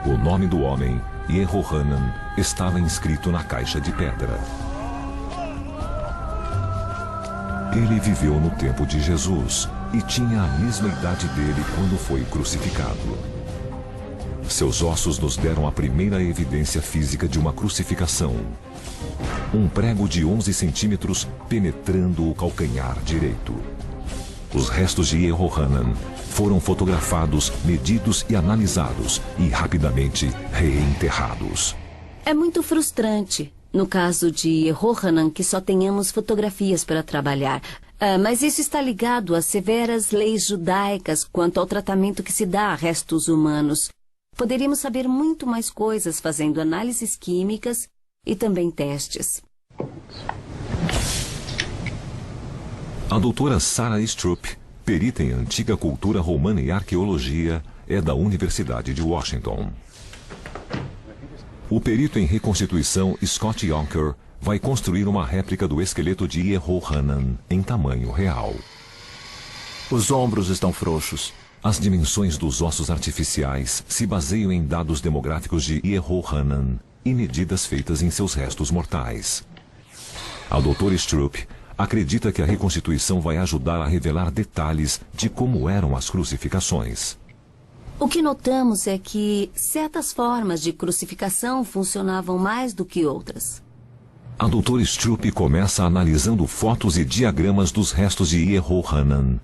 O nome do homem, Yehohanan, estava inscrito na caixa de pedra. Ele viveu no tempo de Jesus e tinha a mesma idade dele quando foi crucificado. Seus ossos nos deram a primeira evidência física de uma crucificação. Um prego de 11 centímetros penetrando o calcanhar direito. Os restos de Yehohanan foram fotografados, medidos e analisados e rapidamente reenterrados. É muito frustrante, no caso de Yehohanan, que só tenhamos fotografias para trabalhar. Mas isso está ligado às severas leis judaicas quanto ao tratamento que se dá a restos humanos. Poderíamos saber muito mais coisas fazendo análises químicas e também testes. A doutora Sarah Stroop, perita em antiga cultura romana e arqueologia, é da Universidade de Washington. O perito em reconstituição Scott Yonker vai construir uma réplica do esqueleto de Yehohanan em tamanho real. Os ombros estão frouxos. As dimensões dos ossos artificiais se baseiam em dados demográficos de Yehohanan e medidas feitas em seus restos mortais. A doutora Stroop acredita que a reconstituição vai ajudar a revelar detalhes de como eram as crucificações. O que notamos é que certas formas de crucificação funcionavam mais do que outras. A doutora Stroop começa analisando fotos e diagramas dos restos de Yehohanan.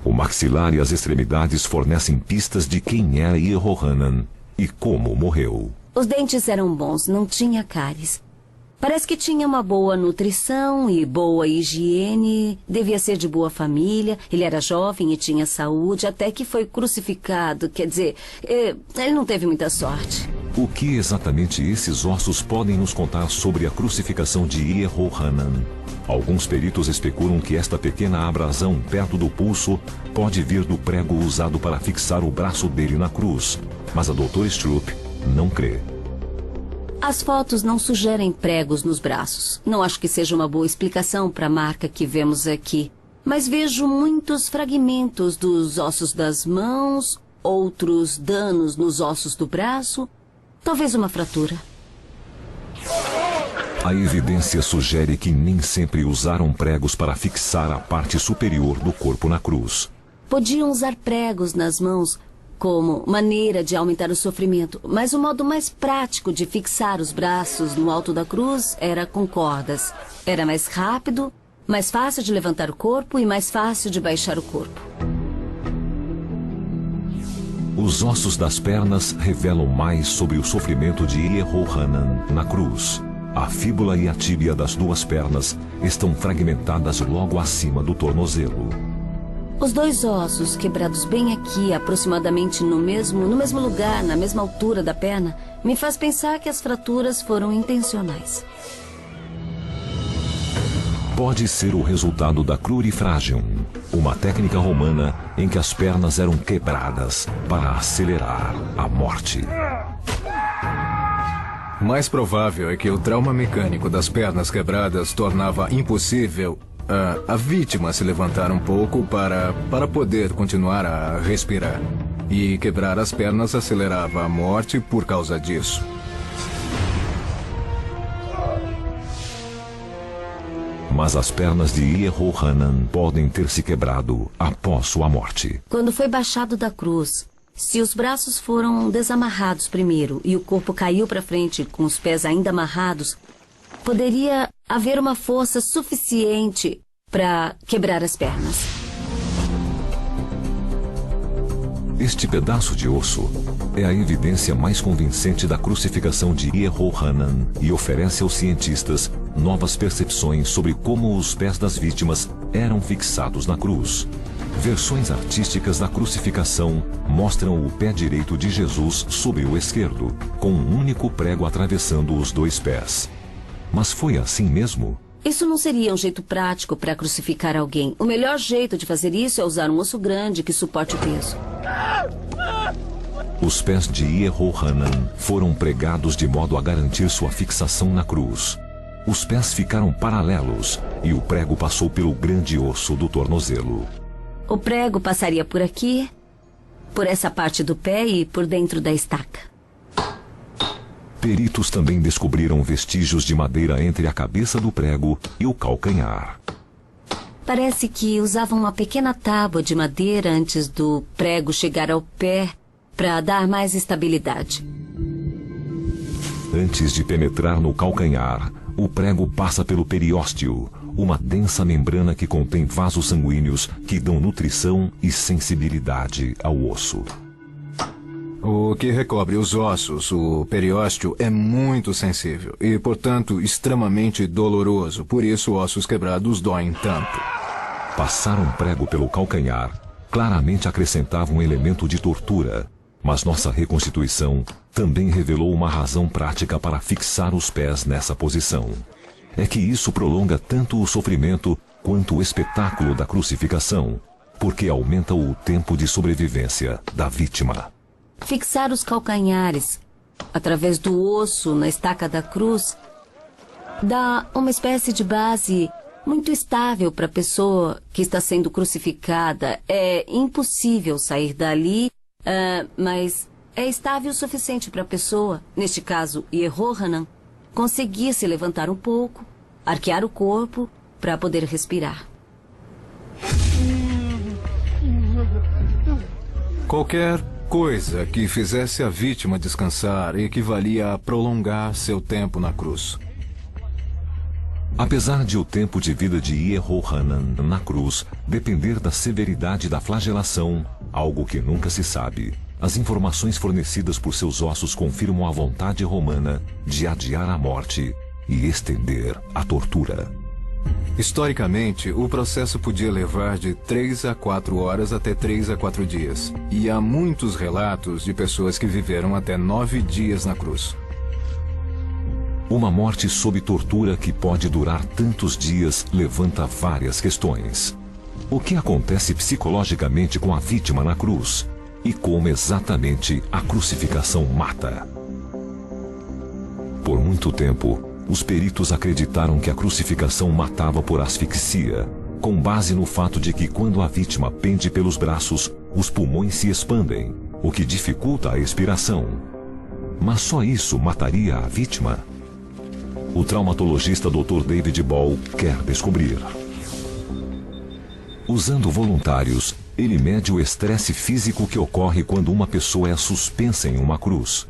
O maxilar e as extremidades fornecem pistas de quem era Yehohanan e como morreu. Os dentes eram bons, não tinha cáries. Parece que tinha uma boa nutrição e boa higiene, devia ser de boa família, ele era jovem e tinha saúde, até que foi crucificado, quer dizer, ele não teve muita sorte. O que exatamente esses ossos podem nos contar sobre a crucificação de Yehohanan? Alguns peritos especulam que esta pequena abrasão perto do pulso pode vir do prego usado para fixar o braço dele na cruz, mas a doutora Stroop não crê. As fotos não sugerem pregos nos braços. Não acho que seja uma boa explicação para a marca que vemos aqui. Mas vejo muitos fragmentos dos ossos das mãos, outros danos nos ossos do braço, talvez uma fratura. A evidência sugere que nem sempre usaram pregos para fixar a parte superior do corpo na cruz. Podiam usar pregos nas mãos como maneira de aumentar o sofrimento, mas o modo mais prático de fixar os braços no alto da cruz era com cordas. Era mais rápido, mais fácil de levantar o corpo e mais fácil de baixar o corpo. Os ossos das pernas revelam mais sobre o sofrimento de Yehohanan na cruz. A fíbula e a tíbia das duas pernas estão fragmentadas logo acima do tornozelo. Os dois ossos quebrados bem aqui, aproximadamente no mesmo lugar, na mesma altura da perna, me faz pensar que as fraturas foram intencionais. Pode ser o resultado da crurifragium, uma técnica romana em que as pernas eram quebradas para acelerar a morte. Mais provável é que o trauma mecânico das pernas quebradas tornava impossível a vítima se levantar um pouco para poder continuar a respirar. E quebrar as pernas acelerava a morte por causa disso. Mas as pernas de Yehohanan podem ter se quebrado após sua morte. Quando foi baixado da cruz, se os braços foram desamarrados primeiro e o corpo caiu para frente com os pés ainda amarrados, poderia haver uma força suficiente para quebrar as pernas. Este pedaço de osso é a evidência mais convincente da crucificação de Yehohanan e oferece aos cientistas novas percepções sobre como os pés das vítimas eram fixados na cruz. Versões artísticas da crucificação mostram o pé direito de Jesus sobre o esquerdo, com um único prego atravessando os dois pés. Mas foi assim mesmo? Isso não seria um jeito prático para crucificar alguém. O melhor jeito de fazer isso é usar um osso grande que suporte o peso. Os pés de Yehohanan foram pregados de modo a garantir sua fixação na cruz. Os pés ficaram paralelos e o prego passou pelo grande osso do tornozelo. O prego passaria por aqui, por essa parte do pé e por dentro da estaca. Peritos também descobriram vestígios de madeira entre a cabeça do prego e o calcanhar. Parece que usavam uma pequena tábua de madeira antes do prego chegar ao pé para dar mais estabilidade. Antes de penetrar no calcanhar, o prego passa pelo periósteo, uma densa membrana que contém vasos sanguíneos que dão nutrição e sensibilidade ao osso. O que recobre os ossos, o periósteo, é muito sensível e, portanto, extremamente doloroso. Por isso, ossos quebrados doem tanto. Passar um prego pelo calcanhar claramente acrescentava um elemento de tortura, mas nossa reconstituição também revelou uma razão prática para fixar os pés nessa posição. É que isso prolonga tanto o sofrimento quanto o espetáculo da crucificação, porque aumenta o tempo de sobrevivência da vítima. Fixar os calcanhares através do osso na estaca da cruz dá uma espécie de base muito estável para a pessoa que está sendo crucificada. É impossível sair dali, mas é estável o suficiente para a pessoa, neste caso Yehohanan, conseguir se levantar um pouco, arquear o corpo para poder respirar. Qualquer coisa que fizesse a vítima descansar equivalia a prolongar seu tempo na cruz. Apesar de o tempo de vida de Yehohanan na cruz depender da severidade da flagelação, algo que nunca se sabe, as informações fornecidas por seus ossos confirmam a vontade romana de adiar a morte e estender a tortura. Historicamente, o processo podia levar de 3 a 4 horas até 3 a 4 dias. E há muitos relatos de pessoas que viveram até 9 dias na cruz. Uma morte sob tortura que pode durar tantos dias levanta várias questões. O que acontece psicologicamente com a vítima na cruz? E como exatamente a crucificação mata? Por muito tempo, os peritos acreditaram que a crucificação matava por asfixia, com base no fato de que quando a vítima pende pelos braços, os pulmões se expandem, o que dificulta a expiração. Mas só isso mataria a vítima? O traumatologista Dr. David Ball quer descobrir. Usando voluntários, ele mede o estresse físico que ocorre quando uma pessoa é suspensa em uma cruz.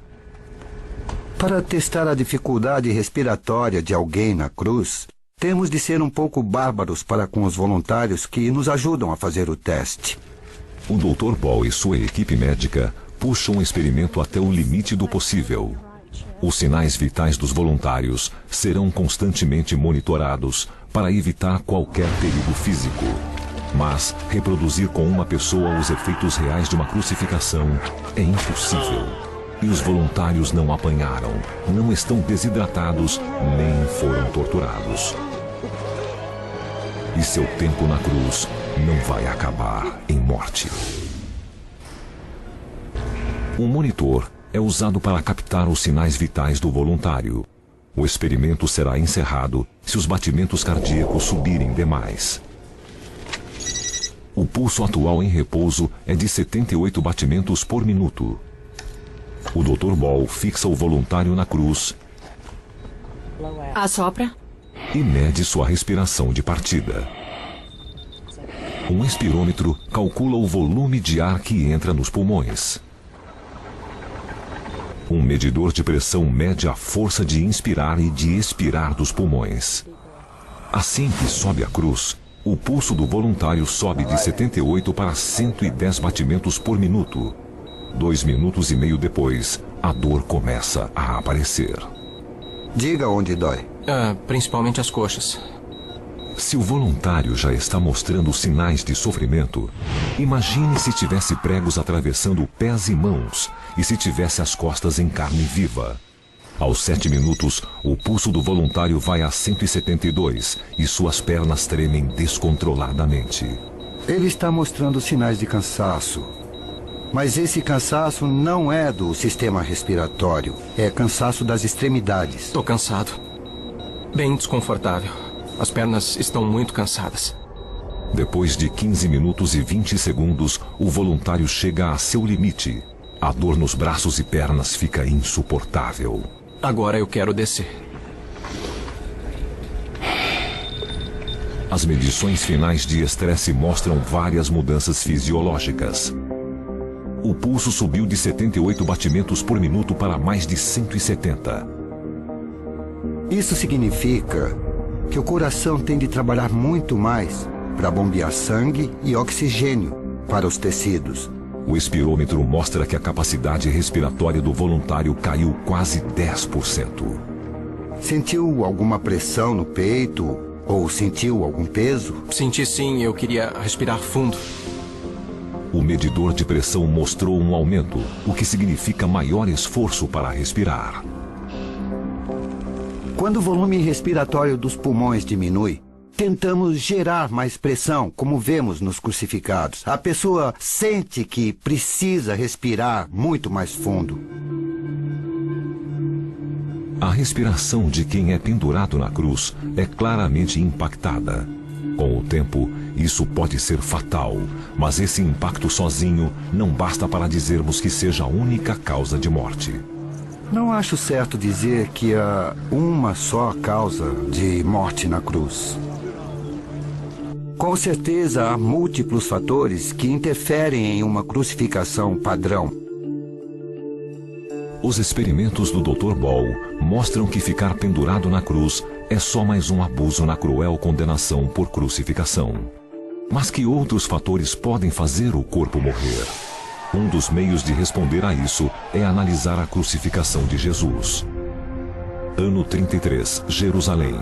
Para testar a dificuldade respiratória de alguém na cruz, temos de ser um pouco bárbaros para com os voluntários que nos ajudam a fazer o teste. O Dr. Ball e sua equipe médica puxam o experimento até o limite do possível. Os sinais vitais dos voluntários serão constantemente monitorados para evitar qualquer perigo físico. Mas reproduzir com uma pessoa os efeitos reais de uma crucificação é impossível. E os voluntários não apanharam, não estão desidratados, nem foram torturados. E seu tempo na cruz não vai acabar em morte. Um monitor é usado para captar os sinais vitais do voluntário. O experimento será encerrado se os batimentos cardíacos subirem demais. O pulso atual em repouso é de 78 batimentos por minuto. O Dr. Ball fixa o voluntário na cruz Assopra. e mede sua respiração de partida. Um espirômetro calcula o volume de ar que entra nos pulmões. Um medidor de pressão mede a força de inspirar e de expirar dos pulmões. Assim que sobe a cruz, o pulso do voluntário sobe de 78 para 110 batimentos por minuto. 2 minutos e meio depois, a dor começa a aparecer. Diga onde dói. Principalmente as coxas. Se o voluntário já está mostrando sinais de sofrimento, imagine se tivesse pregos atravessando pés e mãos e se tivesse as costas em carne viva. Aos 7 minutos, o pulso do voluntário vai a 172 e suas pernas tremem descontroladamente. Ele está mostrando sinais de cansaço. Mas esse cansaço não é do sistema respiratório. É cansaço das extremidades. Estou cansado. Bem desconfortável. As pernas estão muito cansadas. Depois de 15 minutos e 20 segundos, o voluntário chega a seu limite. A dor nos braços e pernas fica insuportável. Agora eu quero descer. As medições finais de estresse mostram várias mudanças fisiológicas. O pulso subiu de 78 batimentos por minuto para mais de 170. Isso significa que o coração tem de trabalhar muito mais para bombear sangue e oxigênio para os tecidos. O espirômetro mostra que a capacidade respiratória do voluntário caiu quase 10%. Sentiu alguma pressão no peito ou sentiu algum peso? Senti sim, eu queria respirar fundo. O medidor de pressão mostrou um aumento, o que significa maior esforço para respirar. Quando o volume respiratório dos pulmões diminui, tentamos gerar mais pressão, como vemos nos crucificados. A pessoa sente que precisa respirar muito mais fundo. A respiração de quem é pendurado na cruz é claramente impactada. Com o tempo, isso pode ser fatal, mas esse impacto sozinho não basta para dizermos que seja a única causa de morte. Não acho certo dizer que há uma só causa de morte na cruz. Com certeza há múltiplos fatores que interferem em uma crucificação padrão. Os experimentos do Dr. Ball mostram que ficar pendurado na cruz é só mais um abuso na cruel condenação por crucificação. Mas que outros fatores podem fazer o corpo morrer? Um dos meios de responder a isso é analisar a crucificação de Jesus. Ano 33, Jerusalém.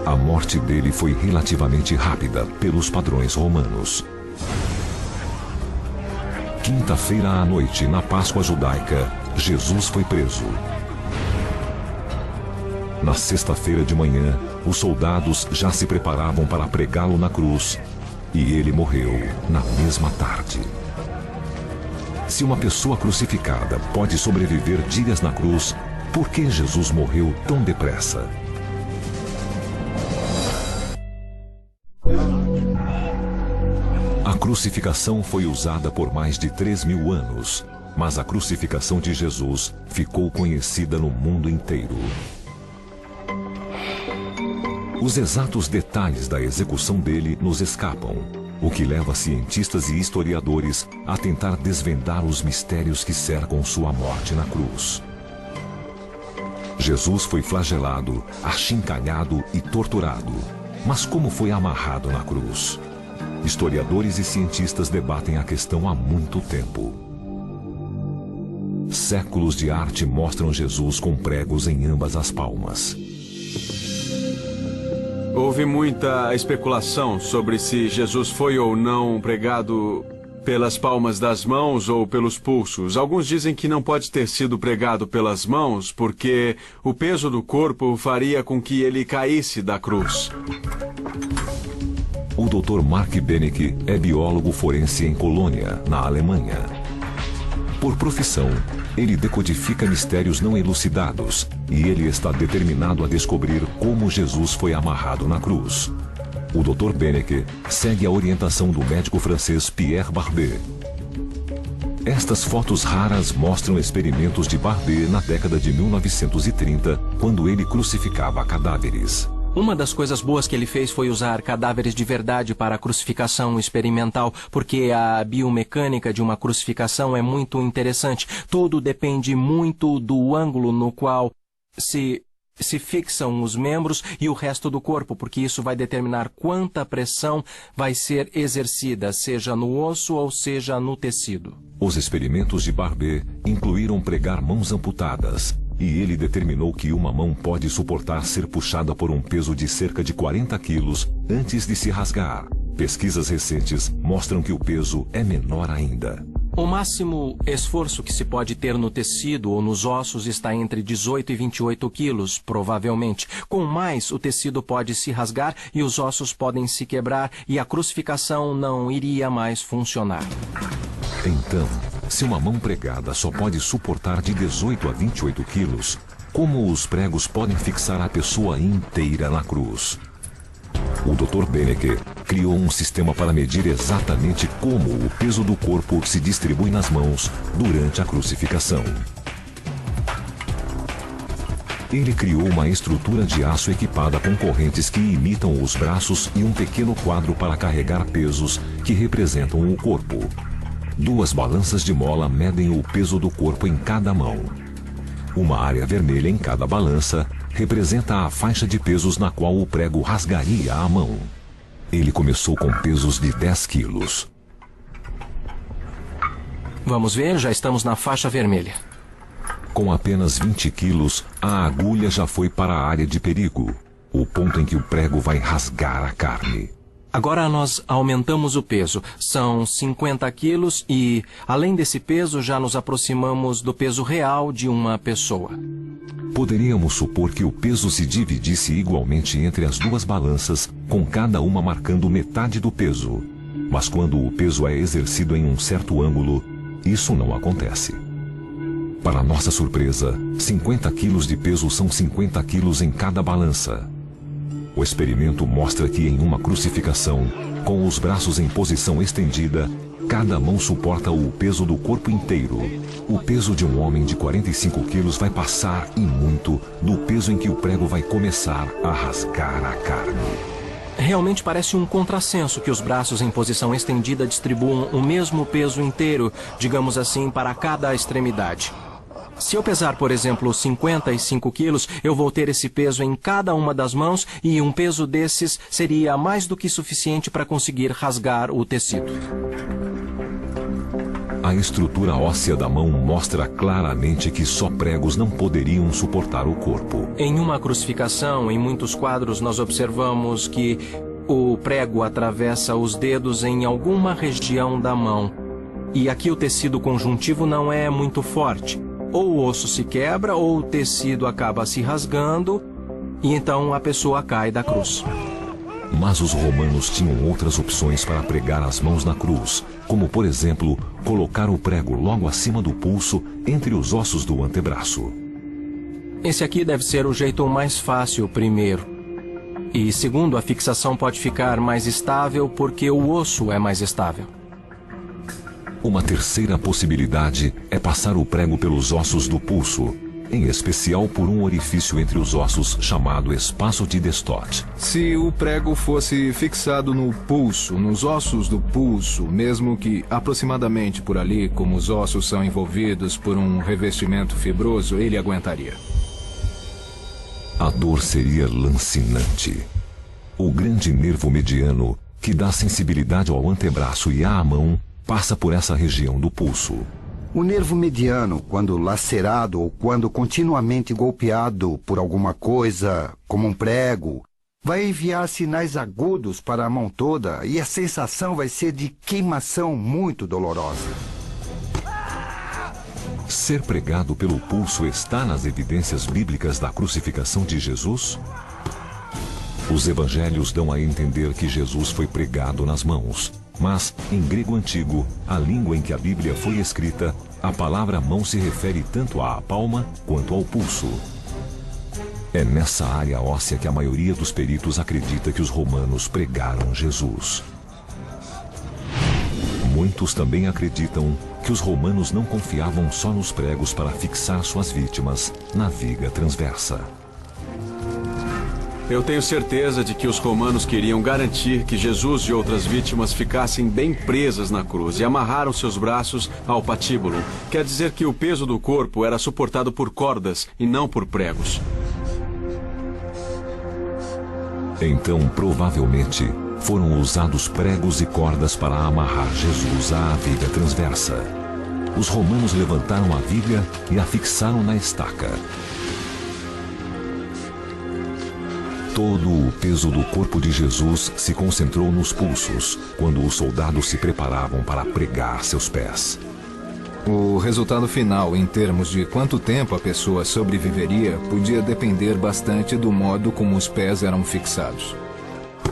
A morte dele foi relativamente rápida pelos padrões romanos. Quinta-feira à noite, na Páscoa judaica, Jesus foi preso. Na sexta-feira de manhã, os soldados já se preparavam para pregá-lo na cruz e ele morreu na mesma tarde. Se uma pessoa crucificada pode sobreviver dias na cruz, por que Jesus morreu tão depressa? A crucificação foi usada por mais de 3.000 anos. mas a crucificação de Jesus ficou conhecida no mundo inteiro. Os exatos detalhes da execução dele nos escapam, o que leva cientistas e historiadores a tentar desvendar os mistérios que cercam sua morte na cruz. Jesus foi flagelado, achincalhado e torturado. Mas como foi amarrado na cruz? Historiadores e cientistas debatem a questão há muito tempo. Séculos de arte mostram Jesus com pregos em ambas as palmas. Houve muita especulação sobre se Jesus foi ou não pregado pelas palmas das mãos ou pelos pulsos. Alguns dizem que não pode ter sido pregado pelas mãos porque o peso do corpo faria com que ele caísse da cruz. O Dr. Mark Benecke é biólogo forense em Colônia, na Alemanha. Por profissão, ele decodifica mistérios não elucidados e ele está determinado a descobrir como Jesus foi amarrado na cruz. O Dr. Benecke segue a orientação do médico francês Pierre Barbet. Estas fotos raras mostram experimentos de Barbet na década de 1930, quando ele crucificava cadáveres. Uma das coisas boas que ele fez foi usar cadáveres de verdade para a crucificação experimental, porque a biomecânica de uma crucificação é muito interessante. Tudo depende muito do ângulo no qual se fixam os membros e o resto do corpo, porque isso vai determinar quanta pressão vai ser exercida, seja no osso ou seja no tecido. Os experimentos de Barbet incluíram pregar mãos amputadas, e ele determinou que uma mão pode suportar ser puxada por um peso de cerca de 40 quilos antes de se rasgar. Pesquisas recentes mostram que o peso é menor ainda. O máximo esforço que se pode ter no tecido ou nos ossos está entre 18 e 28 quilos, provavelmente. Com mais, o tecido pode se rasgar e os ossos podem se quebrar e a crucificação não iria mais funcionar. Então, se uma mão pregada só pode suportar de 18 a 28 quilos, como os pregos podem fixar a pessoa inteira na cruz? O Dr. Benecke criou um sistema para medir exatamente como o peso do corpo se distribui nas mãos durante a crucificação. Ele criou uma estrutura de aço equipada com correntes que imitam os braços e um pequeno quadro para carregar pesos que representam o corpo. 2 balanças de mola medem o peso do corpo em cada mão. Uma área vermelha em cada balança representa a faixa de pesos na qual o prego rasgaria a mão. Ele começou com pesos de 10 quilos. Vamos ver, já estamos na faixa vermelha. Com apenas 20 quilos, a agulha já foi para a área de perigo, o ponto em que o prego vai rasgar a carne. Agora nós aumentamos o peso. São 50 quilos e, além desse peso, já nos aproximamos do peso real de uma pessoa. Poderíamos supor que o peso se dividisse igualmente entre as 2 balanças, com cada uma marcando metade do peso. Mas quando o peso é exercido em um certo ângulo, isso não acontece. Para nossa surpresa, 50 quilos de peso são 50 quilos em cada balança. O experimento mostra que em uma crucificação, com os braços em posição estendida, cada mão suporta o peso do corpo inteiro. O peso de um homem de 45 quilos vai passar, e muito, do peso em que o prego vai começar a rasgar a carne. Realmente parece um contrassenso que os braços em posição estendida distribuam o mesmo peso inteiro, digamos assim, para cada extremidade. Se eu pesar, por exemplo, 55 quilos, eu vou ter esse peso em cada uma das mãos e um peso desses seria mais do que suficiente para conseguir rasgar o tecido. A estrutura óssea da mão mostra claramente que só pregos não poderiam suportar o corpo. Em uma crucificação, em muitos quadros, nós observamos que o prego atravessa os dedos em alguma região da mão. E aqui o tecido conjuntivo não é muito forte. Ou o osso se quebra, ou o tecido acaba se rasgando, e então a pessoa cai da cruz. Mas os romanos tinham outras opções para pregar as mãos na cruz, como, por exemplo, colocar o prego logo acima do pulso, entre os ossos do antebraço. Esse aqui deve ser o jeito mais fácil, primeiro. E segundo, a fixação pode ficar mais estável porque o osso é mais estável. Uma terceira possibilidade é passar o prego pelos ossos do pulso, em especial por um orifício entre os ossos chamado espaço de Destot. Se o prego fosse fixado no pulso, nos ossos do pulso, mesmo que aproximadamente por ali, como os ossos são envolvidos por um revestimento fibroso, ele aguentaria. A dor seria lancinante. O grande nervo mediano, que dá sensibilidade ao antebraço e à mão, passa por essa região do pulso. O nervo mediano, quando lacerado ou quando continuamente golpeado por alguma coisa, como um prego, vai enviar sinais agudos para a mão toda e a sensação vai ser de queimação muito dolorosa. Ser pregado pelo pulso está nas evidências bíblicas da crucificação de Jesus? Os evangelhos dão a entender que Jesus foi pregado nas mãos. Mas, em grego antigo, a língua em que a Bíblia foi escrita, a palavra mão se refere tanto à palma quanto ao pulso. É nessa área óssea que a maioria dos peritos acredita que os romanos pregaram Jesus. Muitos também acreditam que os romanos não confiavam só nos pregos para fixar suas vítimas na viga transversa. Eu tenho certeza de que os romanos queriam garantir que Jesus e outras vítimas ficassem bem presas na cruz e amarraram seus braços ao patíbulo. Quer dizer que o peso do corpo era suportado por cordas e não por pregos. Então, provavelmente, foram usados pregos e cordas para amarrar Jesus à viga transversa. Os romanos levantaram a viga e a fixaram na estaca. Todo o peso do corpo de Jesus se concentrou nos pulsos, quando os soldados se preparavam para pregar seus pés. O resultado final, em termos de quanto tempo a pessoa sobreviveria, podia depender bastante do modo como os pés eram fixados.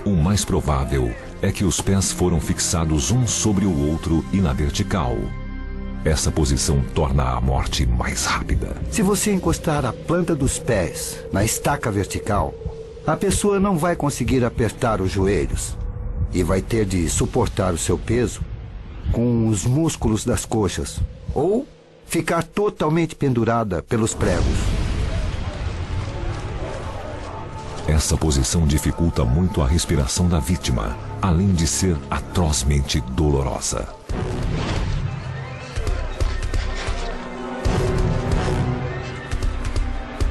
O mais provável é que os pés foram fixados um sobre o outro e na vertical. Essa posição torna a morte mais rápida. Se você encostar a planta dos pés na estaca vertical, a pessoa não vai conseguir apertar os joelhos e vai ter de suportar o seu peso com os músculos das coxas ou ficar totalmente pendurada pelos pregos. Essa posição dificulta muito a respiração da vítima, além de ser atrozmente dolorosa.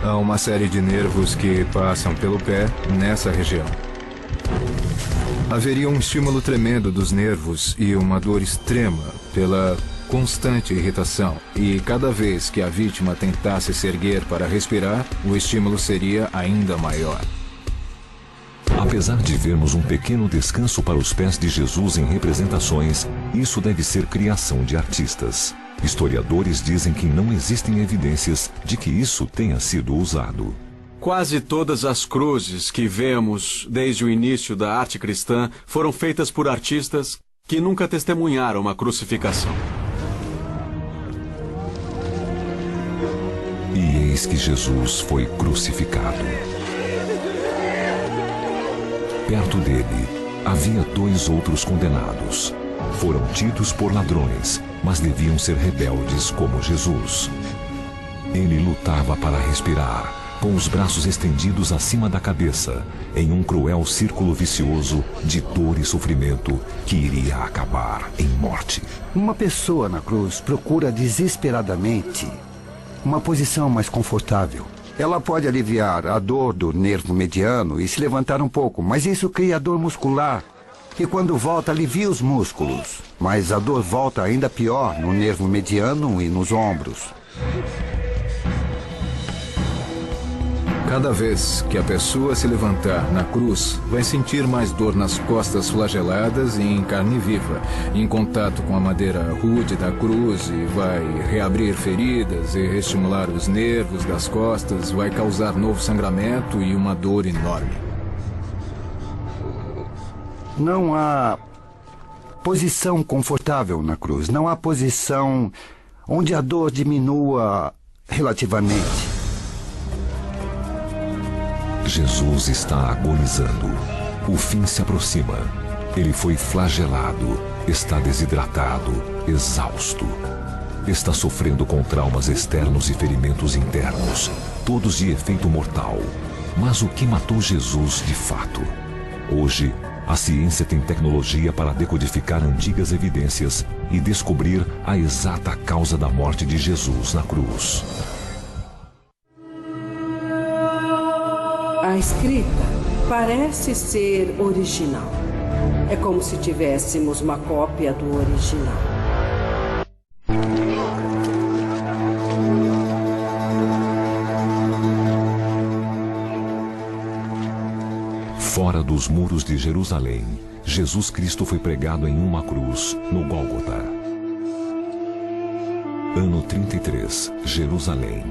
Há uma série de nervos que passam pelo pé nessa região. Haveria um estímulo tremendo dos nervos e uma dor extrema pela constante irritação. E cada vez que a vítima tentasse se erguer para respirar, o estímulo seria ainda maior. Apesar de vermos um pequeno descanso para os pés de Jesus em representações, isso deve ser criação de artistas. Historiadores dizem que não existem evidências de que isso tenha sido usado. Quase todas as cruzes que vemos desde o início da arte cristã foram feitas por artistas que nunca testemunharam uma crucificação. E eis que Jesus foi crucificado. Perto dele, havia 2 outros condenados. Foram tidos por ladrões, mas deviam ser rebeldes como Jesus. Ele lutava para respirar, com os braços estendidos acima da cabeça, em um cruel círculo vicioso de dor e sofrimento que iria acabar em morte. Uma pessoa na cruz procura desesperadamente uma posição mais confortável. Ela pode aliviar a dor do nervo mediano e se levantar um pouco, mas isso cria dor muscular. E quando volta, alivia os músculos. Mas a dor volta ainda pior no nervo mediano e nos ombros. Cada vez que a pessoa se levantar na cruz, vai sentir mais dor nas costas flageladas e em carne viva, em contato com a madeira rude da cruz, e vai reabrir feridas e reestimular os nervos das costas, vai causar novo sangramento e uma dor enorme. Não há posição confortável na cruz. Não há posição onde a dor diminua relativamente. Jesus está agonizando. O fim se aproxima. Ele foi flagelado, está desidratado, exausto. Está sofrendo com traumas externos e ferimentos internos, todos de efeito mortal. Mas o que matou Jesus de fato? Hoje, a ciência tem tecnologia para decodificar antigas evidências e descobrir a exata causa da morte de Jesus na cruz. A escrita parece ser original. É como se tivéssemos uma cópia do original. Fora dos muros de Jerusalém, Jesus Cristo foi pregado em uma cruz, no Gólgota. Ano 33, Jerusalém.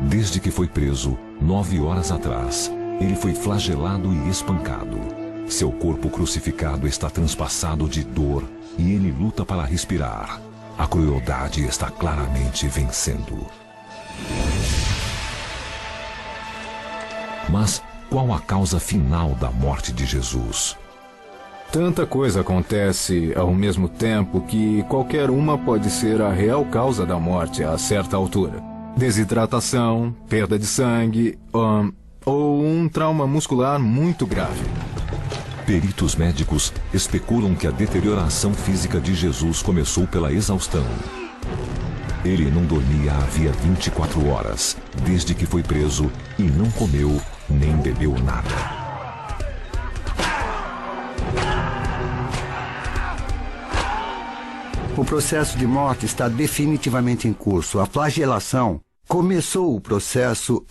Desde que foi preso, 9 horas atrás, ele foi flagelado e espancado. Seu corpo crucificado está transpassado de dor e ele luta para respirar. A crueldade está claramente vencendo. Mas qual a causa final da morte de Jesus? Tanta coisa acontece ao mesmo tempo que qualquer uma pode ser a real causa da morte a certa altura. Desidratação, perda de sangue, ou um trauma muscular muito grave. Peritos médicos especulam que a deterioração física de Jesus começou pela exaustão. Ele não dormia havia 24 horas, desde que foi preso, e não comeu nem bebeu nada. O processo de morte está definitivamente em curso. A flagelação começou o processo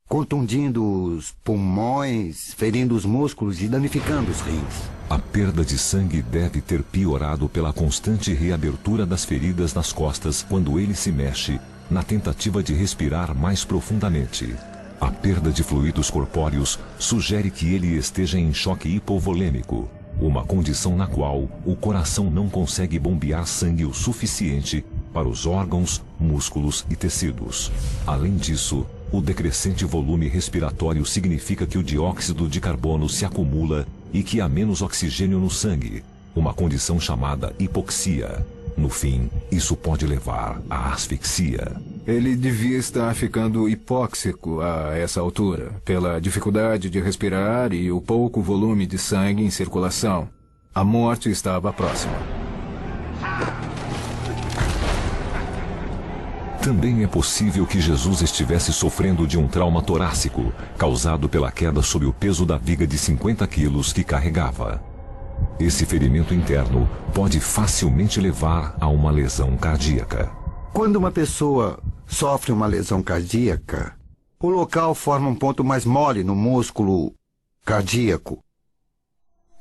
contundindo os pulmões, ferindo os músculos e danificando os rins. A perda de sangue deve ter piorado pela constante reabertura das feridas nas costas quando ele se mexe, na tentativa de respirar mais profundamente. A perda de fluidos corpóreos sugere que ele esteja em choque hipovolêmico, uma condição na qual o coração não consegue bombear sangue o suficiente para os órgãos, músculos e tecidos. Além disso, o decrescente volume respiratório significa que o dióxido de carbono se acumula e que há menos oxigênio no sangue, uma condição chamada hipoxia. No fim, isso pode levar à asfixia. Ele devia estar ficando hipóxico a essa altura, pela dificuldade de respirar e o pouco volume de sangue em circulação. A morte estava próxima. Também é possível que Jesus estivesse sofrendo de um trauma torácico, causado pela queda sob o peso da viga de 50 quilos que carregava. Esse ferimento interno pode facilmente levar a uma lesão cardíaca. Quando uma pessoa sofre uma lesão cardíaca, o local forma um ponto mais mole no músculo cardíaco.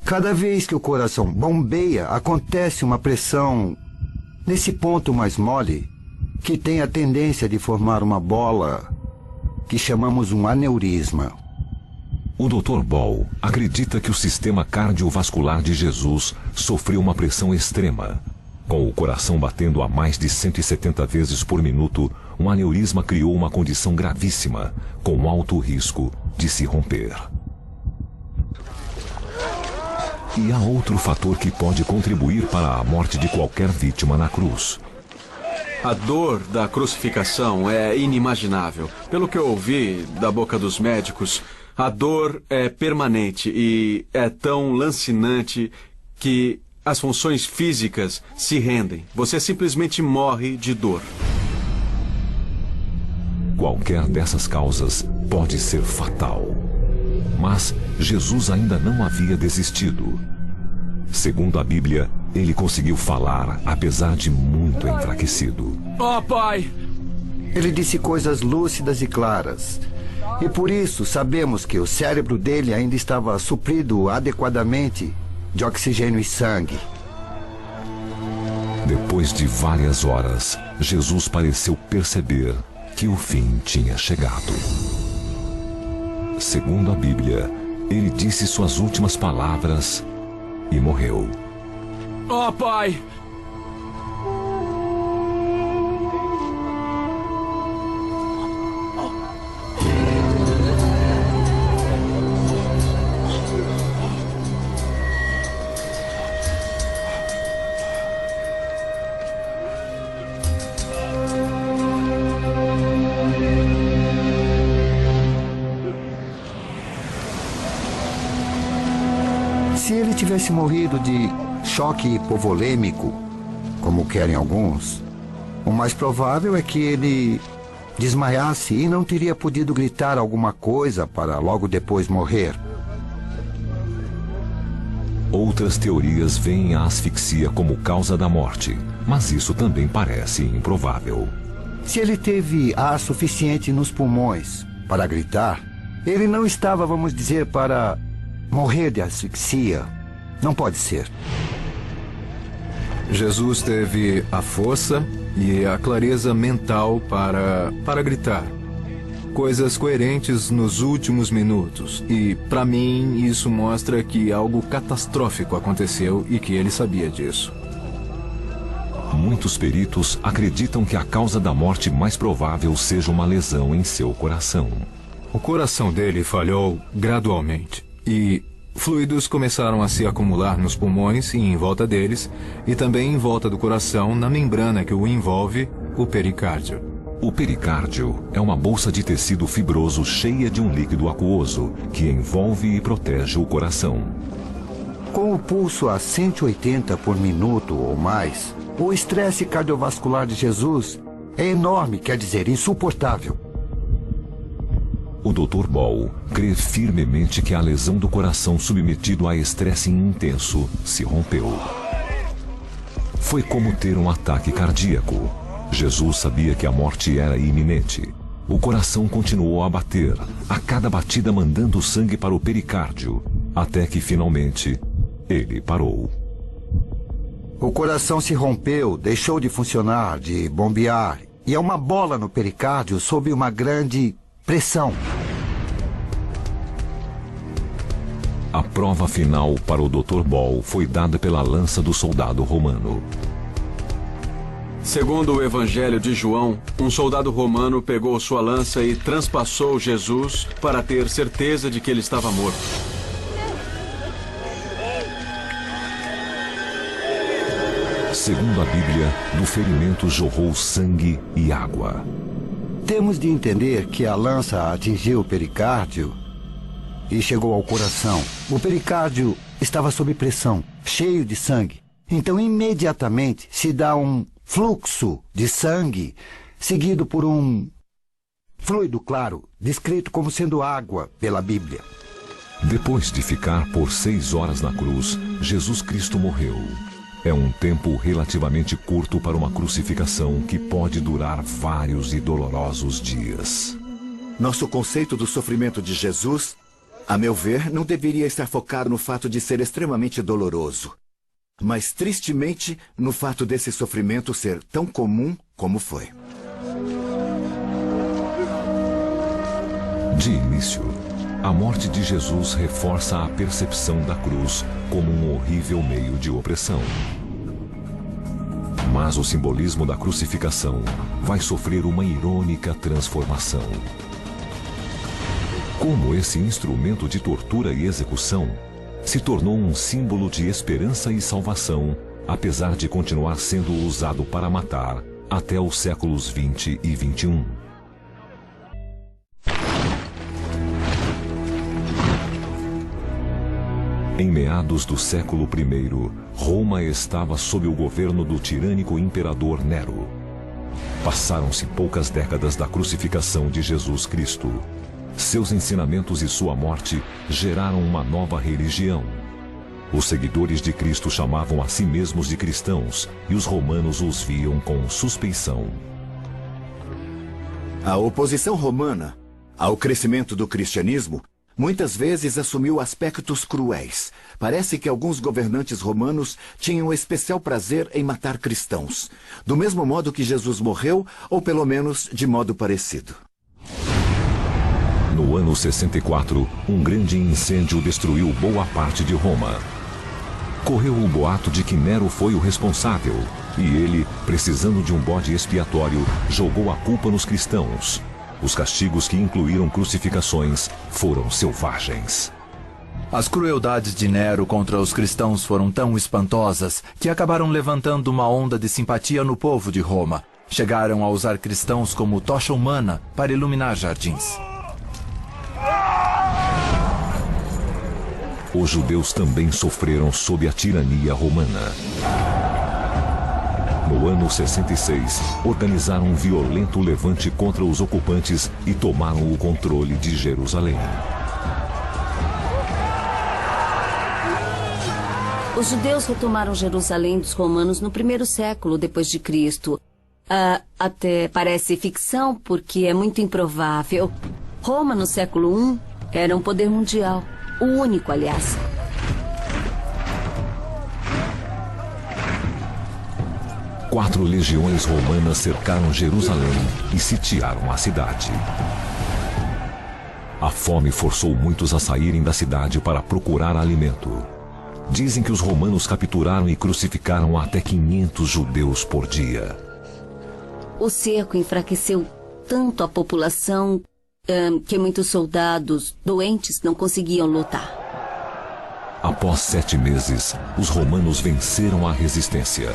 Cada vez que o coração bombeia, acontece uma pressão nesse ponto mais mole, que tem a tendência de formar uma bola que chamamos um aneurisma. O Dr. Ball acredita que o sistema cardiovascular de Jesus sofreu uma pressão extrema. Com o coração batendo a mais de 170 vezes por minuto, um aneurisma criou uma condição gravíssima, com alto risco de se romper. E há outro fator que pode contribuir para a morte de qualquer vítima na cruz. A dor da crucificação é inimaginável. Pelo que eu ouvi da boca dos médicos, a dor é permanente e é tão lancinante que as funções físicas se rendem. Você simplesmente morre de dor. Qualquer dessas causas pode ser fatal. Mas Jesus ainda não havia desistido. Segundo a Bíblia, ele conseguiu falar, apesar de muito enfraquecido. Oh, Pai! Ele disse coisas lúcidas e claras. E por isso sabemos que o cérebro dele ainda estava suprido adequadamente de oxigênio e sangue. Depois de várias horas, Jesus pareceu perceber que o fim tinha chegado. Segundo a Bíblia, ele disse suas últimas palavras e morreu. Oh, Pai! tivesse morrido de choque hipovolêmico, como querem alguns, o mais provável é que ele desmaiasse e não teria podido gritar alguma coisa para logo depois morrer. Outras teorias veem a asfixia como causa da morte, mas isso também parece improvável. Se ele teve ar suficiente nos pulmões para gritar, ele não estava, vamos dizer, para morrer de asfixia. Não pode ser. Jesus teve a força e a clareza mental para gritar. Coisas coerentes nos últimos minutos. E, para mim, isso mostra que algo catastrófico aconteceu e que ele sabia disso. Muitos peritos acreditam que a causa da morte mais provável seja uma lesão em seu coração. O coração dele falhou gradualmente e fluidos começaram a se acumular nos pulmões e em volta deles, e também em volta do coração, na membrana que o envolve, o pericárdio. O pericárdio é uma bolsa de tecido fibroso cheia de um líquido aquoso que envolve e protege o coração. Com o pulso a 180 por minuto ou mais, o estresse cardiovascular de Jesus é enorme, quer dizer, insuportável. O Dr. Ball crê firmemente que a lesão do coração submetido a estresse intenso se rompeu. Foi como ter um ataque cardíaco. Jesus sabia que a morte era iminente. O coração continuou a bater, a cada batida mandando sangue para o pericárdio, até que finalmente ele parou. O coração se rompeu, deixou de funcionar, de bombear, e é uma bola no pericárdio sob uma grande pressão. A prova final para o Dr. Ball foi dada pela lança do soldado romano. Segundo o Evangelho de João, um soldado romano pegou sua lança e transpassou Jesus para ter certeza de que ele estava morto. Segundo a Bíblia, do ferimento jorrou sangue e água. Temos de entender que a lança atingiu o pericárdio e chegou ao coração. O pericárdio estava sob pressão, cheio de sangue. Então, imediatamente, se dá um fluxo de sangue, seguido por um fluido claro, descrito como sendo água pela Bíblia. Depois de ficar por 6 horas na cruz, Jesus Cristo morreu. É um tempo relativamente curto para uma crucificação que pode durar vários e dolorosos dias. Nosso conceito do sofrimento de Jesus, a meu ver, não deveria estar focado no fato de ser extremamente doloroso, mas tristemente no fato desse sofrimento ser tão comum como foi. De início, a morte de Jesus reforça a percepção da cruz como um horrível meio de opressão. Mas o simbolismo da crucificação vai sofrer uma irônica transformação. Como esse instrumento de tortura e execução se tornou um símbolo de esperança e salvação, apesar de continuar sendo usado para matar até os séculos 20 e 21. Em meados do século I, Roma estava sob o governo do tirânico imperador Nero. Passaram-se poucas décadas da crucificação de Jesus Cristo. Seus ensinamentos e sua morte geraram uma nova religião. Os seguidores de Cristo chamavam a si mesmos de cristãos e os romanos os viam com suspeição. A oposição romana ao crescimento do cristianismo muitas vezes assumiu aspectos cruéis. Parece que alguns governantes romanos tinham especial prazer em matar cristãos, do mesmo modo que Jesus morreu, ou pelo menos de modo parecido. No ano 64, um grande incêndio destruiu boa parte de Roma. Correu o boato de que Nero foi o responsável, e ele, precisando de um bode expiatório, jogou a culpa nos cristãos. Os castigos que incluíram crucificações foram selvagens. As crueldades de Nero contra os cristãos foram tão espantosas que acabaram levantando uma onda de simpatia no povo de Roma. Chegaram a usar cristãos como tocha humana para iluminar jardins. os judeus também sofreram sob a tirania romana. No ano 66, organizaram um violento levante contra os ocupantes e tomaram o controle de Jerusalém. Os judeus retomaram Jerusalém dos romanos no 1º século depois de Cristo. Até parece ficção porque é muito improvável. Roma, no século I, era um poder mundial. O único, aliás. Quatro legiões romanas cercaram Jerusalém e sitiaram a cidade. A fome forçou muitos a saírem da cidade para procurar alimento. Dizem que os romanos capturaram e crucificaram até 500 judeus por dia. O cerco enfraqueceu tanto a população que muitos soldados doentes não conseguiam lutar. Após 7 meses, os romanos venceram a resistência.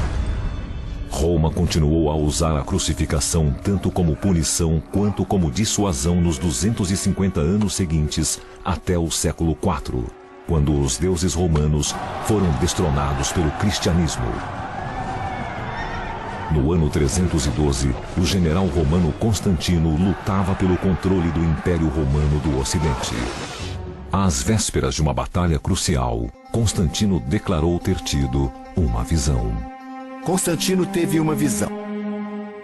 Roma continuou a usar a crucificação tanto como punição quanto como dissuasão nos 250 anos seguintes até o século IV, quando os deuses romanos foram destronados pelo cristianismo. No ano 312, o general romano Constantino lutava pelo controle do Império Romano do Ocidente. Às vésperas de uma batalha crucial, Constantino declarou ter tido uma visão. Constantino teve uma visão.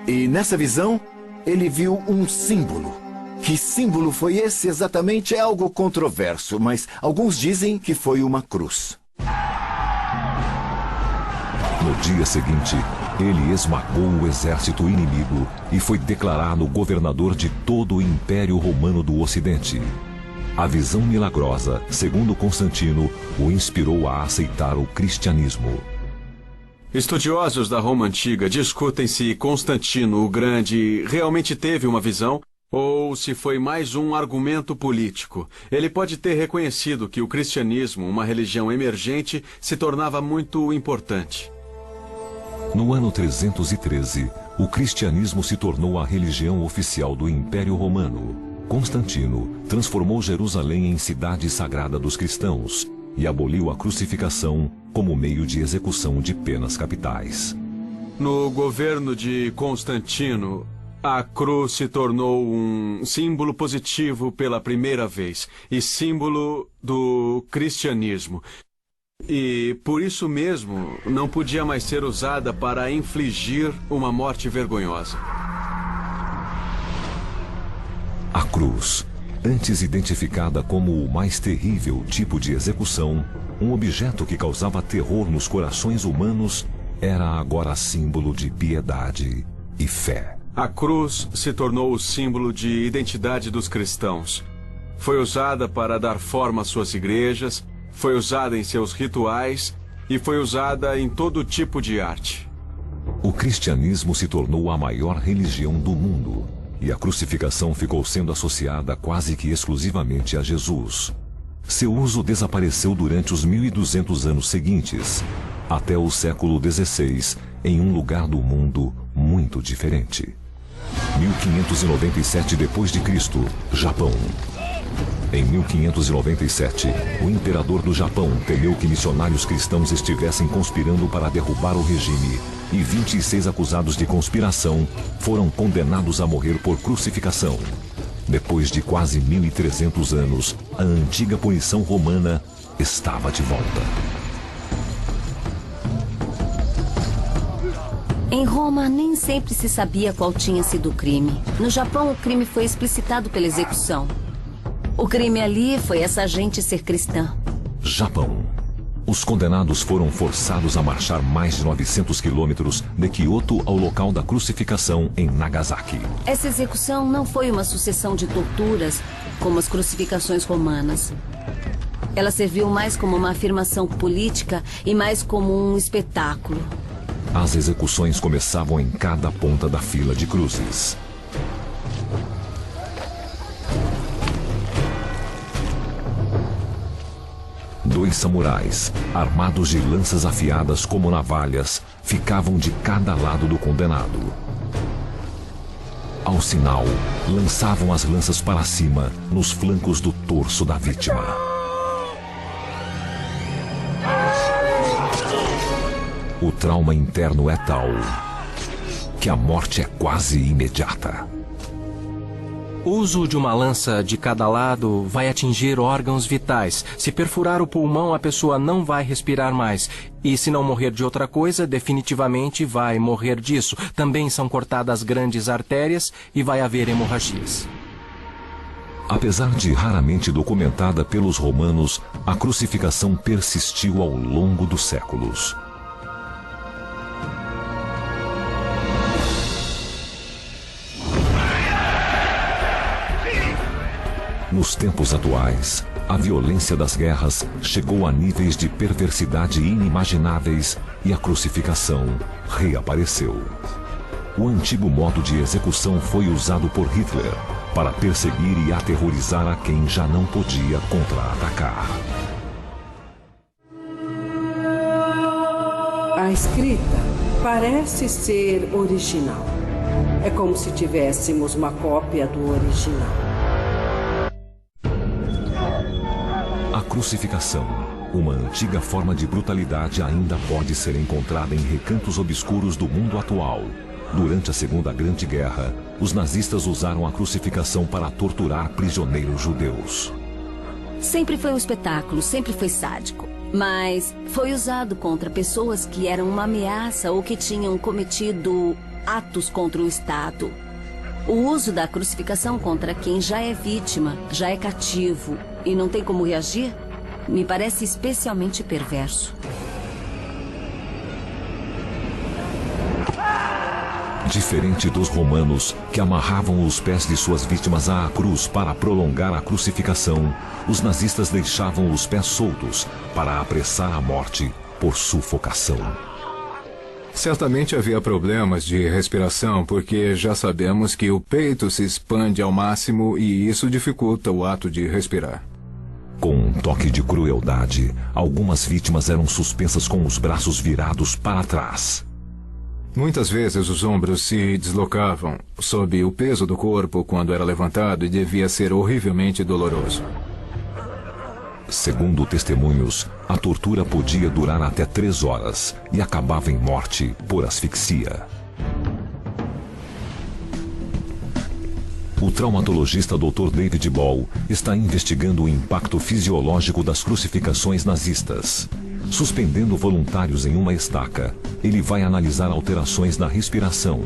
E nessa visão, ele viu um símbolo. Que símbolo foi esse exatamente? É algo controverso, mas alguns dizem que foi uma cruz. No dia seguinte, ele esmagou o exército inimigo e foi declarado governador de todo o Império Romano do Ocidente. A visão milagrosa, segundo Constantino, o inspirou a aceitar o cristianismo. Estudiosos da Roma Antiga discutem se Constantino o Grande realmente teve uma visão ou se foi mais um argumento político. Ele pode ter reconhecido que o cristianismo, uma religião emergente, se tornava muito importante. No ano 313, o cristianismo se tornou a religião oficial do Império Romano. Constantino transformou Jerusalém em cidade sagrada dos cristãos e aboliu a crucificação como meio de execução de penas capitais. No governo de Constantino, a cruz se tornou um símbolo positivo pela primeira vez e símbolo do cristianismo. E, por isso mesmo, não podia mais ser usada para infligir uma morte vergonhosa. A cruz, antes identificada como o mais terrível tipo de execução, um objeto que causava terror nos corações humanos, era agora símbolo de piedade e fé. A cruz se tornou o símbolo de identidade dos cristãos. Foi usada para dar forma às suas igrejas, foi usada em seus rituais e foi usada em todo tipo de arte. O cristianismo se tornou a maior religião do mundo e a crucificação ficou sendo associada quase que exclusivamente a Jesus. Seu uso desapareceu durante os 1200 anos seguintes, até o século XVI, em um lugar do mundo muito diferente. 1597 d.C., Japão. Em 1597, o imperador do Japão temeu que missionários cristãos estivessem conspirando para derrubar o regime, e 26 acusados de conspiração foram condenados a morrer por crucificação. Depois de quase 1300 anos, a antiga punição romana estava de volta. Em Roma, nem sempre se sabia qual tinha sido o crime. No Japão, o crime foi explicitado pela execução. O crime ali foi essa gente ser cristã. Japão. Os condenados foram forçados a marchar mais de 900 quilômetros de Kyoto ao local da crucificação em Nagasaki. Essa execução não foi uma sucessão de torturas como as crucificações romanas. Ela serviu mais como uma afirmação política e mais como um espetáculo. As execuções começavam em cada ponta da fila de cruzes. Dois samurais, armados de lanças afiadas como navalhas, ficavam de cada lado do condenado. Ao sinal, lançavam as lanças para cima, nos flancos do torso da vítima. O trauma interno é tal que a morte é quase imediata. O uso de uma lança de cada lado vai atingir órgãos vitais. Se perfurar o pulmão, a pessoa não vai respirar mais. E se não morrer de outra coisa, definitivamente vai morrer disso. Também são cortadas grandes artérias e vai haver hemorragias. Apesar de raramente documentada pelos romanos, a crucificação persistiu ao longo dos séculos. Nos tempos atuais, a violência das guerras chegou a níveis de perversidade inimagináveis e a crucificação reapareceu. O antigo modo de execução foi usado por Hitler para perseguir e aterrorizar a quem já não podia contra-atacar. A escrita parece ser original. É como se tivéssemos uma cópia do original. A crucificação, uma antiga forma de brutalidade, ainda pode ser encontrada em recantos obscuros do mundo atual. Durante a Segunda Grande Guerra, os nazistas usaram a crucificação para torturar prisioneiros judeus. Sempre foi um espetáculo, sempre foi sádico. Mas foi usado contra pessoas que eram uma ameaça ou que tinham cometido atos contra o Estado. O uso da crucificação contra quem já é vítima, já é cativo e não tem como reagir, me parece especialmente perverso. Diferente dos romanos, que amarravam os pés de suas vítimas à cruz para prolongar a crucificação, os nazistas deixavam os pés soltos para apressar a morte por sufocação. Certamente havia problemas de respiração, porque já sabemos que o peito se expande ao máximo e isso dificulta o ato de respirar. Com um toque de crueldade, algumas vítimas eram suspensas com os braços virados para trás. Muitas vezes os ombros se deslocavam sob o peso do corpo quando era levantado e devia ser horrivelmente doloroso. Segundo testemunhos, a tortura podia durar até 3 horas e acabava em morte por asfixia. O traumatologista Dr. David Ball está investigando o impacto fisiológico das crucificações nazistas. Suspendendo voluntários em uma estaca, ele vai analisar alterações na respiração.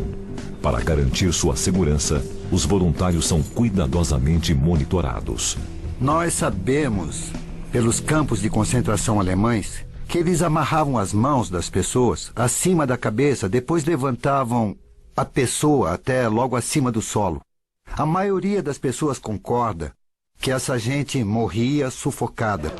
Para garantir sua segurança, os voluntários são cuidadosamente monitorados. Nós sabemos, pelos campos de concentração alemães, que eles amarravam as mãos das pessoas acima da cabeça, depois levantavam a pessoa até logo acima do solo. A maioria das pessoas concorda que essa gente morria sufocada.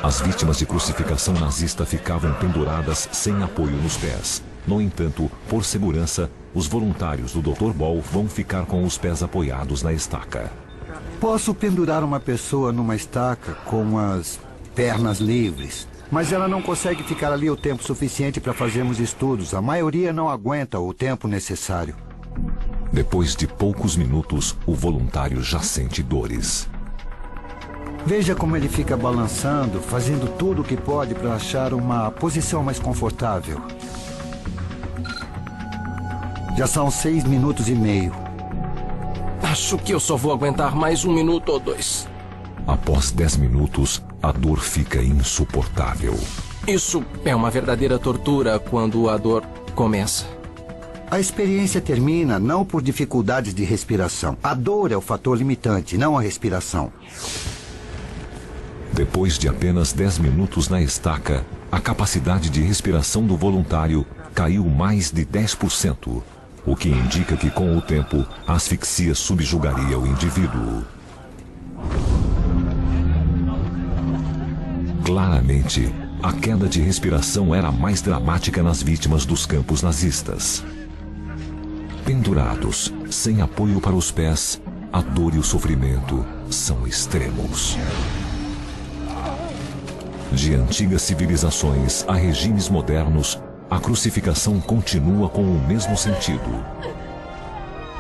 As vítimas de crucificação nazista ficavam penduradas sem apoio nos pés. No entanto, por segurança, os voluntários do Dr. Ball vão ficar com os pés apoiados na estaca. Posso pendurar uma pessoa numa estaca com as pernas livres, mas ela não consegue ficar ali o tempo suficiente para fazermos estudos. A maioria não aguenta o tempo necessário. Depois de poucos minutos, o voluntário já sente dores. Veja como ele fica balançando, fazendo tudo o que pode para achar uma posição mais confortável. Já são 6 minutos e meio. Acho que eu só vou aguentar mais 1 minuto ou 2. Após 10 minutos, a dor fica insuportável. Isso é uma verdadeira tortura quando a dor começa. A experiência termina não por dificuldades de respiração. A dor é o fator limitante, não a respiração. Depois de apenas 10 minutos na estaca, a capacidade de respiração do voluntário caiu mais de 10%, o que indica que, com o tempo, a asfixia subjugaria o indivíduo. Claramente, a queda de respiração era mais dramática nas vítimas dos campos nazistas. Pendurados, sem apoio para os pés, a dor e o sofrimento são extremos. De antigas civilizações a regimes modernos, a crucificação continua com o mesmo sentido.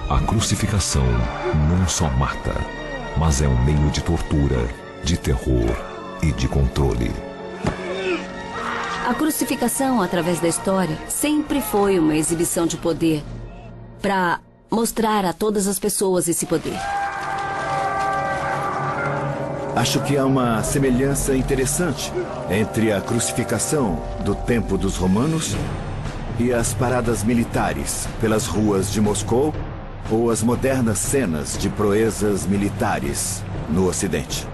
A crucificação não só mata, mas é um meio de tortura, de terror e de controle. A A crucificação, através da história, sempre foi uma exibição de poder para mostrar a todas as pessoas esse poder. Acho que há uma semelhança interessante entre a crucificação do tempo dos romanos e as paradas militares pelas ruas de Moscou ou as modernas cenas de proezas militares no Ocidente.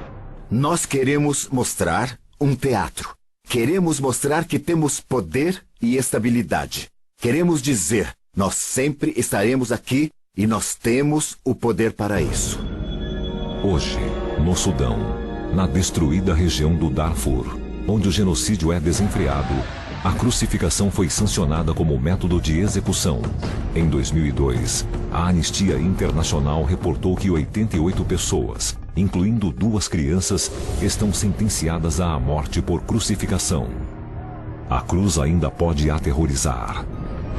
Nós queremos mostrar um teatro. Queremos mostrar que temos poder e estabilidade. Queremos dizer, nós sempre estaremos aqui e nós temos o poder para isso. Hoje, no Sudão, na destruída região do Darfur, onde o genocídio é desenfreado, a crucificação foi sancionada como método de execução. Em 2002, a Anistia Internacional reportou que 88 pessoas, incluindo 2 crianças, estão sentenciadas à morte por crucificação. A cruz ainda pode aterrorizar.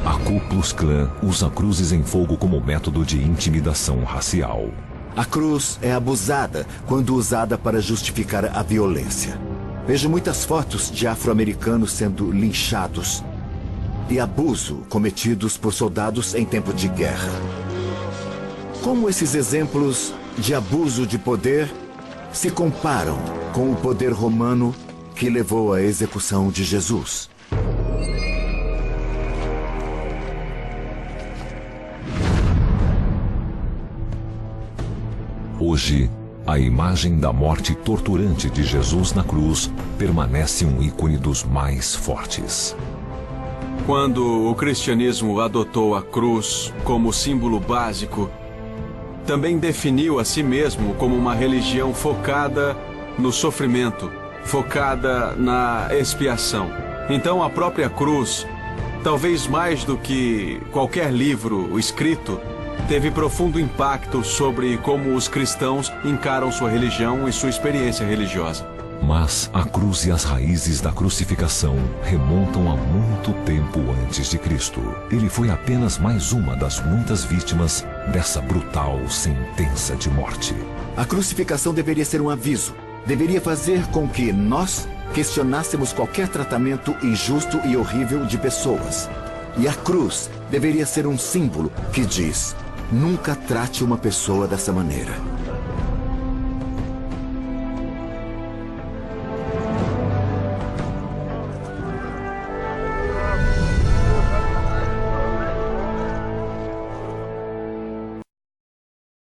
A Ku Klux Klan usa cruzes em fogo como método de intimidação racial. A cruz é abusada quando usada para justificar a violência. Vejo muitas fotos de afro-americanos sendo linchados e abuso cometidos por soldados em tempo de guerra. Como esses exemplos de abuso de poder se comparam com o poder romano que levou à execução de Jesus? Hoje, a imagem da morte torturante de Jesus na cruz permanece um ícone dos mais fortes. Quando o cristianismo adotou a cruz como símbolo básico, também definiu a si mesmo como uma religião focada no sofrimento, focada na expiação. Então a própria cruz, talvez mais do que qualquer livro escrito, teve profundo impacto sobre como os cristãos encaram sua religião e sua experiência religiosa. Mas a cruz e as raízes da crucificação remontam a muito tempo antes de Cristo. Ele foi apenas mais uma das muitas vítimas dessa brutal sentença de morte. A crucificação deveria ser um aviso. Deveria fazer com que nós questionássemos qualquer tratamento injusto e horrível de pessoas. E a cruz deveria ser um símbolo que diz: nunca trate uma pessoa dessa maneira.